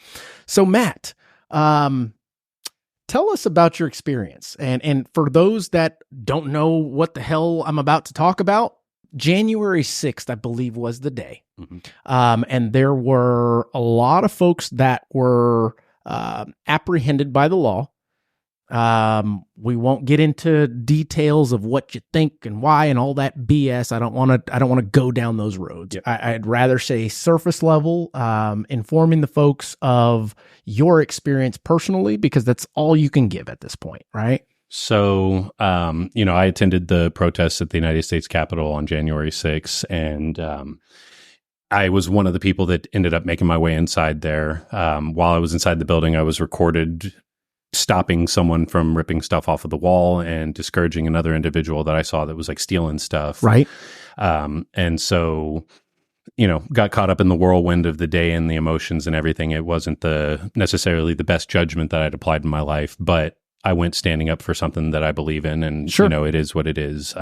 So Matt, tell us about your experience. And for those that don't know what the hell I'm about to talk about, January 6th, I believe, was the day. Mm-hmm. And there were a lot of folks that were apprehended by the law. We won't get into details of what you think and why and all that BS. I don't want to go down those roads. Yep. I'd rather say surface level, informing the folks of your experience personally, because that's all you can give at this point, right? So, I attended the protests at the United States Capitol on January 6th, and I was one of the people that ended up making my way inside there. While I was inside the building, I was recorded stopping someone from ripping stuff off of the wall and discouraging another individual that I saw that was like stealing stuff. Right. And so, got caught up in the whirlwind of the day and the emotions and everything. It wasn't necessarily the best judgment that I'd applied in my life, but I went standing up for something that I believe in, and sure. It is what it is.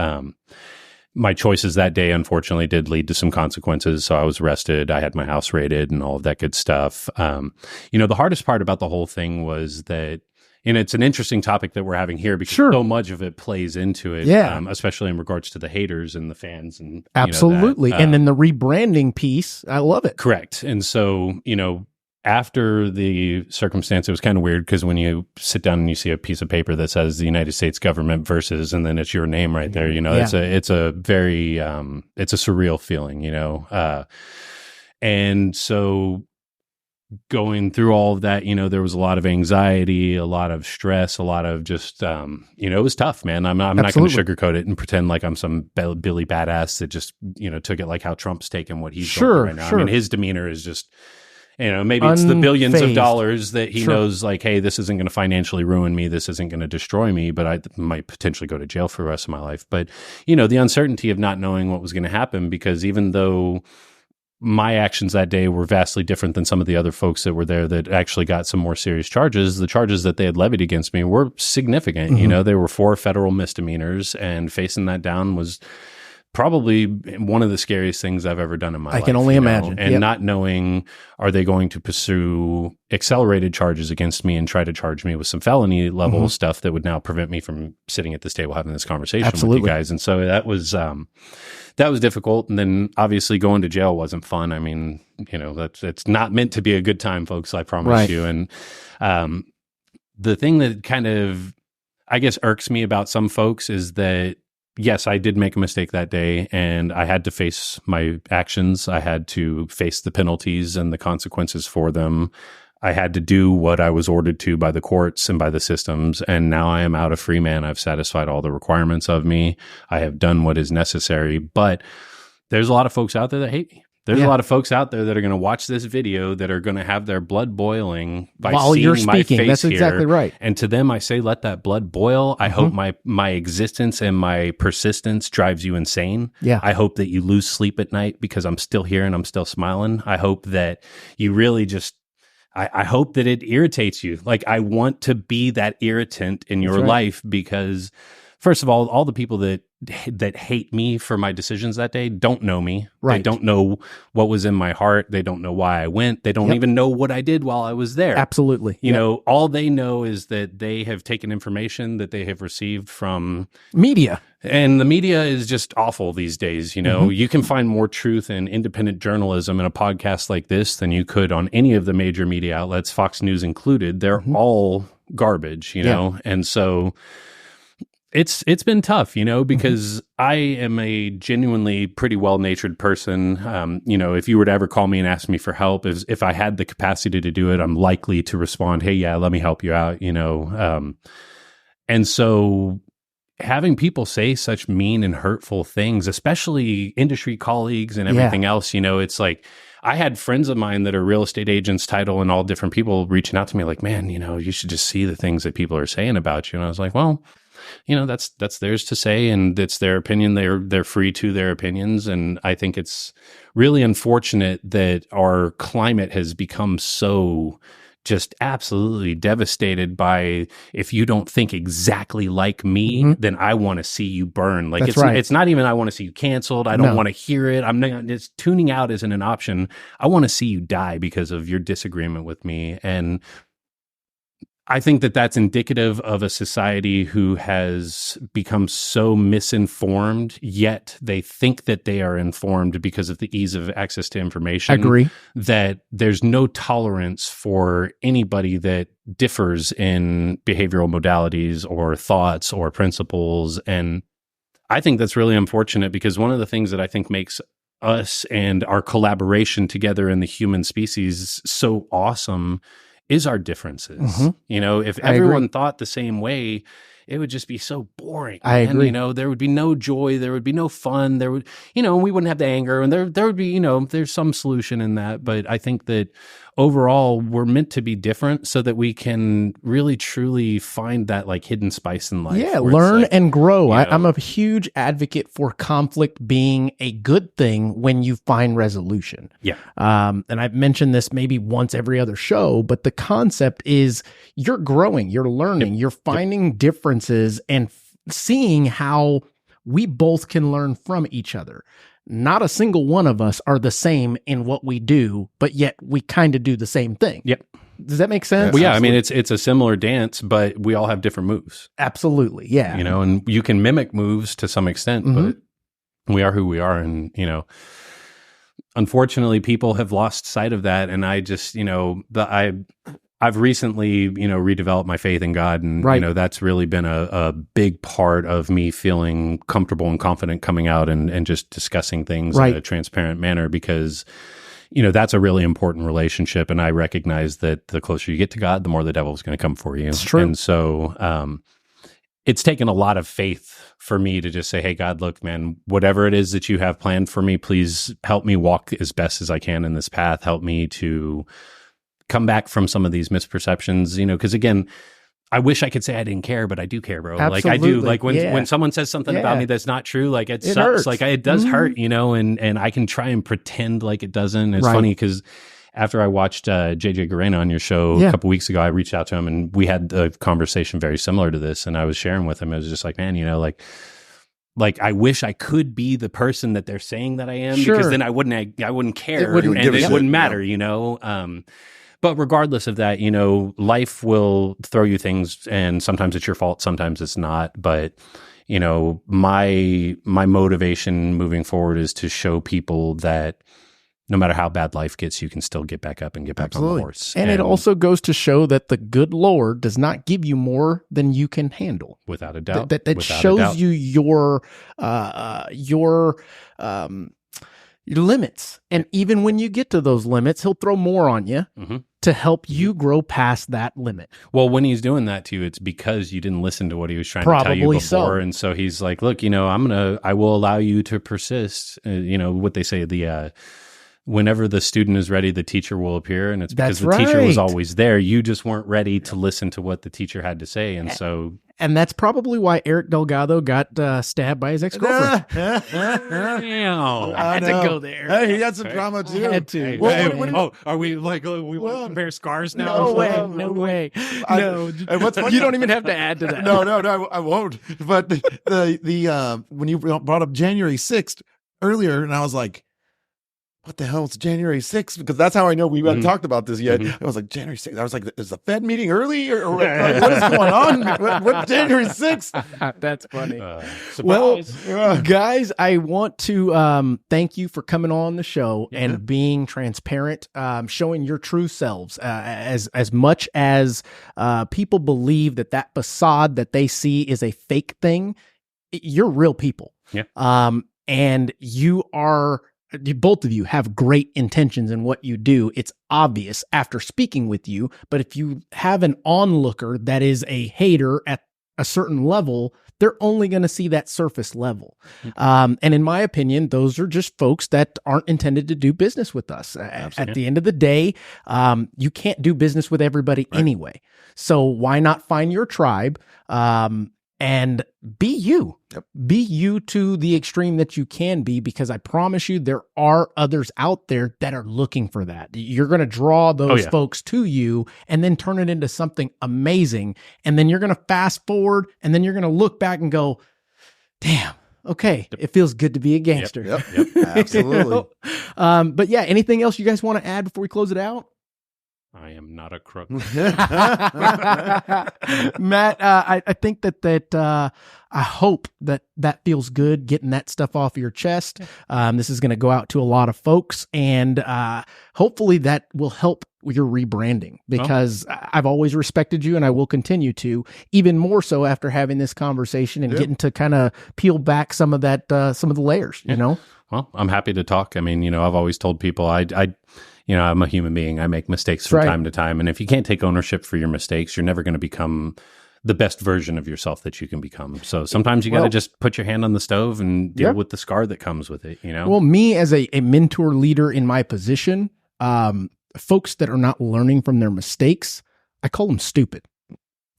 My choices that day, unfortunately, did lead to some consequences. So I was arrested. I had my house raided and all of that good stuff. The hardest part about the whole thing was that, and it's an interesting topic that we're having here because sure. so much of it plays into it, especially in regards to the haters and the fans. And absolutely. And then the rebranding piece, I love it. Correct. And so, after the circumstance, it was kind of weird because when you sit down and you see a piece of paper that says the United States government versus, and then it's your name right there, it's a very, it's a surreal feeling, and so going through all of that, there was a lot of anxiety, a lot of stress, a lot of just, it was tough, man. I'm not going to sugarcoat it and pretend like I'm some Billy badass that just, took it like how Trump's taking what he's doing right now. Sure. I mean, his demeanor is just, maybe it's the billions of dollars that he knows, like, hey, this isn't going to financially ruin me. This isn't going to destroy me, but I might potentially go to jail for the rest of my life. But, the uncertainty of not knowing what was going to happen, because even though my actions that day were vastly different than some of the other folks that were there that actually got some more serious charges, the charges that they had levied against me were significant. Mm-hmm. They were 4 federal misdemeanors, and facing that down was probably one of the scariest things I've ever done in my life. I can only imagine. And not knowing, are they going to pursue accelerated charges against me and try to charge me with some felony level stuff that would now prevent me from sitting at this table having this conversation with you guys. And so that was difficult. And then obviously going to jail wasn't fun. I mean, it's not meant to be a good time, folks, I promise you. And the thing that kind of, I guess, irks me about some folks is that, yes, I did make a mistake that day, and I had to face my actions. I had to face the penalties and the consequences for them. I had to do what I was ordered to by the courts and by the systems. And now I am out a free man. I've satisfied all the requirements of me. I have done what is necessary. But there's a lot of folks out there that hate me. There's a lot of folks out there that are going to watch this video that are going to have their blood boiling while seeing you're speaking. My face That's exactly here. Right. And to them, I say, let that blood boil. I hope my existence and my persistence drives you insane. Yeah. I hope that you lose sleep at night because I'm still here and I'm still smiling. I hope that you really just, I hope that it irritates you. Like, I want to be that irritant in your life because, first of all the people that hate me for my decisions that day don't know me. Right. They don't know what was in my heart. They don't know why I went. They don't even know what I did while I was there. Absolutely. You know, all they know is that they have taken information that they have received from media. And the media is just awful these days. You know, you can find more truth in independent journalism in a podcast like this than you could on any of the major media outlets, Fox News included. They're all garbage, you know? And so it's been tough, you know, because I am a genuinely pretty well-natured person. You know, if you were to ever call me and ask me for help, if I had the capacity to do it, I'm likely to respond, hey, yeah, let me help you out, you know. And so having people say such mean and hurtful things, especially industry colleagues and everything else, you know, it's like, I had friends of mine that are real estate agents, title, and all different people reaching out to me like, man, you know, you should just see the things that people are saying about you. And I was like, well, you know, that's theirs to say, and it's their opinion. They're free to their opinions. And I think it's really unfortunate that our climate has become so just absolutely devastated by, if you don't think exactly like me, then I want to see you burn. Like, it's not even I want to see you canceled. I don't want to hear it. I'm not, it's tuning out isn't an option. I want to see you die because of your disagreement with me. And I think that that's indicative of a society who has become so misinformed, yet they think that they are informed because of the ease of access to information. I agree. That there's no tolerance for anybody that differs in behavioral modalities or thoughts or principles. And I think that's really unfortunate, because one of the things that I think makes us and our collaboration together in the human species so awesome is our differences. You know, if everyone thought the same way, it would just be so boring. I agree. You know, there would be no joy, there would be no fun, there would, you know, we wouldn't have the anger, and there would be, you know, there's some solution in that. But I think that overall we're meant to be different so that we can really truly find that like hidden spice in life. Yeah, learn and grow. You know, I'm a huge advocate for conflict being a good thing when you find resolution. Yeah. And I've mentioned this maybe once every other show, but the concept is you're growing, you're learning, you're finding differences and seeing how we both can learn from each other. Not a single one of us are the same in what we do, but yet we kind of do the same thing. Yep. Does that make sense? Well, yeah. Absolutely. I mean, it's a similar dance, but we all have different moves. Absolutely. Yeah. You know, and you can mimic moves to some extent, but we are who we are. And, you know, unfortunately, people have lost sight of that. And I just, you know, I've recently, you know, redeveloped my faith in God, and you know, that's really been a big part of me feeling comfortable and confident coming out and just discussing things in a transparent manner, because, you know, that's a really important relationship. And I recognize that the closer you get to God, the more the devil is going to come for you. It's true. And so it's taken a lot of faith for me to just say, hey, God, look, man, whatever it is that you have planned for me, please help me walk as best as I can in this path. Help me to come back from some of these misperceptions, you know, because again, I wish I could say I didn't care, but I do care, bro. Absolutely. Like I do. Like when someone says something about me that's not true, like it sucks. Hurts. Like it does hurt, you know, and I can try and pretend like it doesn't. It's funny because after I watched JJ Garena on your show a couple weeks ago, I reached out to him and we had a conversation very similar to this. And I was sharing with him, it was just like, man, you know, like I wish I could be the person that they're saying that I am, because then I wouldn't care, and it wouldn't matter, you know. But regardless of that, you know, life will throw you things, and sometimes it's your fault, sometimes it's not. But, you know, my motivation moving forward is to show people that no matter how bad life gets, you can still get back up and get back on the horse. And it also goes to show that the good Lord does not give you more than you can handle. Without a doubt. That shows you your limits. And even when you get to those limits, he'll throw more on you. to help you grow past that limit. Well, when he's doing that to you, it's because you didn't listen to what he was trying to tell you before. So. And so he's like, look, I will allow you to persist. What they say, whenever the student is ready, the teacher will appear. And it's because the teacher was always there. You just weren't ready to listen to what the teacher had to say. And so... And that's probably why Eric Delgado got stabbed by his ex-girlfriend. I had to go there. Hey, he had some drama too. I had to. Are we like we want to compare scars now? No way. No, you don't even have to add to that. No, I won't. But the when you brought up January 6th earlier, and I was like, what the hell is January 6th? Because that's how I know we hadn't talked about this yet. I was like, January 6th. I was like, is the Fed meeting early? Or like, what is going on? What January 6th? That's funny. Well, guys, I want to thank you for coming on the show and being transparent, showing your true selves. As much as people believe that facade that they see is a fake thing, you're real people. Yeah. And both of you have great intentions in what you do. It's obvious after speaking with you, but if you have an onlooker that is a hater at a certain level, they're only going to see that surface level. And in my opinion, those are just folks that aren't intended to do business with us. At the end of the day, you can't do business with everybody anyway. So why not find your tribe? And be you. Yep. Be you to the extreme that you can be, because I promise you there are others out there that are looking for that. You're going to draw those folks to you and then turn it into something amazing. And then you're going to fast forward and then you're going to look back and go, damn, okay, it feels good to be a gangster. Yep. Absolutely. But yeah, anything else you guys want to add before we close it out? I am not a crook. Matt, I think that I hope that feels good, getting that stuff off your chest. This is going to go out to a lot of folks, and hopefully that will help your rebranding, because I've always respected you and I will continue to, even more so after having this conversation and getting to kind of peel back some of that, some of the layers, you know? Well, I'm happy to talk. I mean, I've always told people I'm a human being. I make mistakes from time to time. And if you can't take ownership for your mistakes, you're never going to become the best version of yourself that you can become. So sometimes you got to just put your hand on the stove and deal with the scar that comes with it, Well, me as a mentor leader in my position, folks that are not learning from their mistakes, I call them stupid,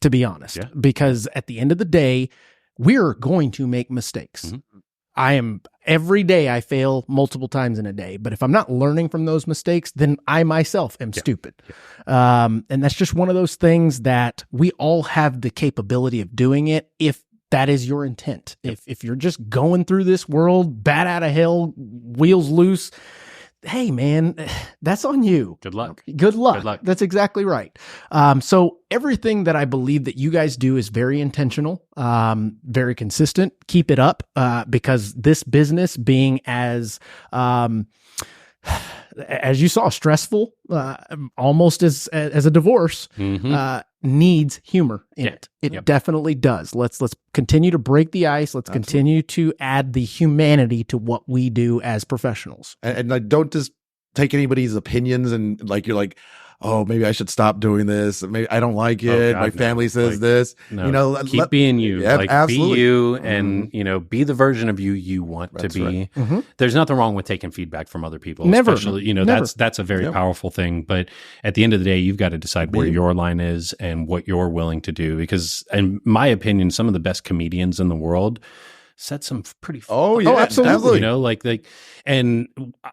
to be honest, because at the end of the day, we're going to make mistakes. Every day I fail multiple times in a day, but if I'm not learning from those mistakes, then I myself am stupid. And that's just one of those things that we all have the capability of doing it if that is your intent. If you're just going through this world, bat out of hell, wheels loose, hey man, that's on you. Good luck. Good luck. That's exactly right. So everything that I believe that you guys do is very intentional, very consistent. Keep it up, because this business being as you saw, stressful, almost as a divorce, needs humor in it. It definitely does. Let's continue to break the ice. Let's continue to add the humanity to what we do as professionals. And like, don't just take anybody's opinions and like, you're like, oh, maybe I should stop doing this. Maybe I don't like it. My family says this. No. Keep being you. Absolutely. Be you, and be the version of you want to be. Right. There's nothing wrong with taking feedback from other people. Never. Especially, that's a very powerful thing. But at the end of the day, you've got to decide where your line is and what you're willing to do. Because, in my opinion, some of the best comedians in the world said some pretty absolutely. And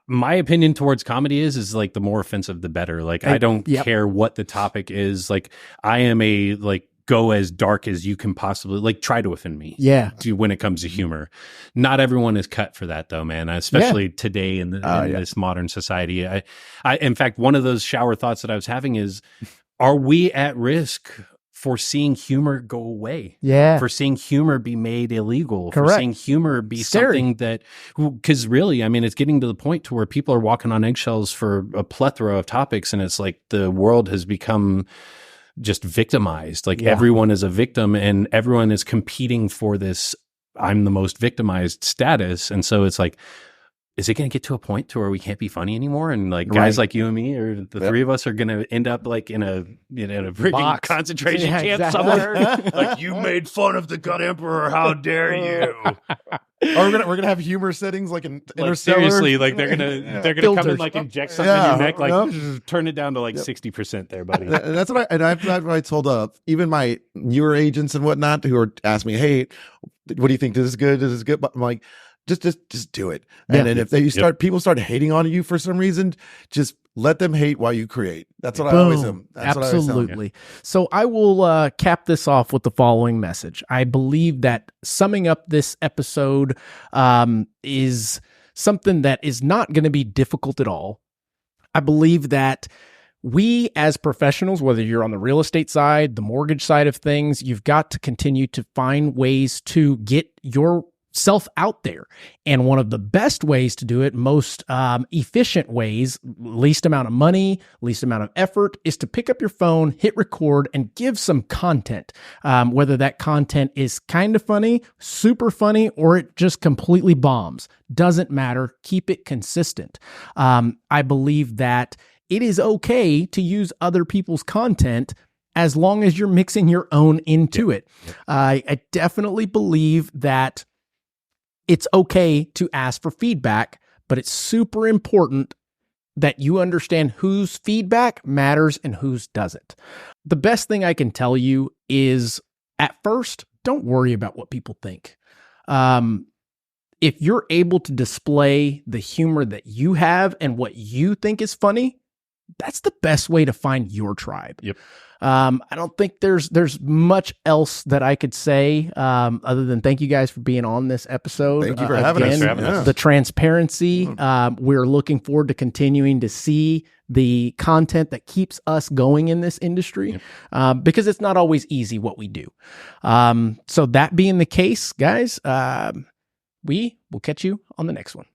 my opinion towards comedy is like the more offensive the better. Like, I don't care what the topic is. Like, I am go as dark as you can possibly, try to offend me. When it comes to humor. Not everyone is cut for that though, man. Especially today in this modern society. I in fact, one of those shower thoughts that I was having is, are we at risk for seeing humor go away? For seeing humor be made illegal. Correct. For seeing humor be something that, because really, I mean, it's getting to the point to where people are walking on eggshells for a plethora of topics, and it's like the world has become just victimized. Everyone is a victim, and everyone is competing for this I'm the most victimized status. And so it's like, is it going to get to a point to where we can't be funny anymore? And like guys like you and me, or the three of us, are going to end up like in a freaking concentration camp somewhere. Like, you made fun of the God Emperor, how dare you? Or we're gonna have humor settings like in Interstellar. Seriously, like they're gonna come and like inject something in your neck, like turn it down to like 60% there, buddy. That's what I told even my newer agents and whatnot who are asking me, hey, what do you think? This is good. This is good. But I'm like, just do it. And then if people start hating on you for some reason, just let them hate while you create. That's what I always am. Absolutely. So I will cap this off with the following message. I believe that summing up this episode is something that is not going to be difficult at all. I believe that we as professionals, whether you're on the real estate side, the mortgage side of things, you've got to continue to find ways to get yourself out there. And one of the best ways to do it, most efficient ways, least amount of money, least amount of effort, is to pick up your phone, hit record, and give some content. Whether that content is kind of funny, super funny, or it just completely bombs. Doesn't matter. Keep it consistent. I believe that it is okay to use other people's content as long as you're mixing your own into it. I definitely believe that it's okay to ask for feedback, but it's super important that you understand whose feedback matters and whose doesn't. The best thing I can tell you is, at first, don't worry about what people think. If you're able to display the humor that you have and what you think is funny, that's the best way to find your tribe. Yep. I don't think there's much else that I could say other than thank you guys for being on this episode. Thank you for having us. The transparency. We're looking forward to continuing to see the content that keeps us going in this industry, because it's not always easy what we do. So that being the case, guys, we will catch you on the next one.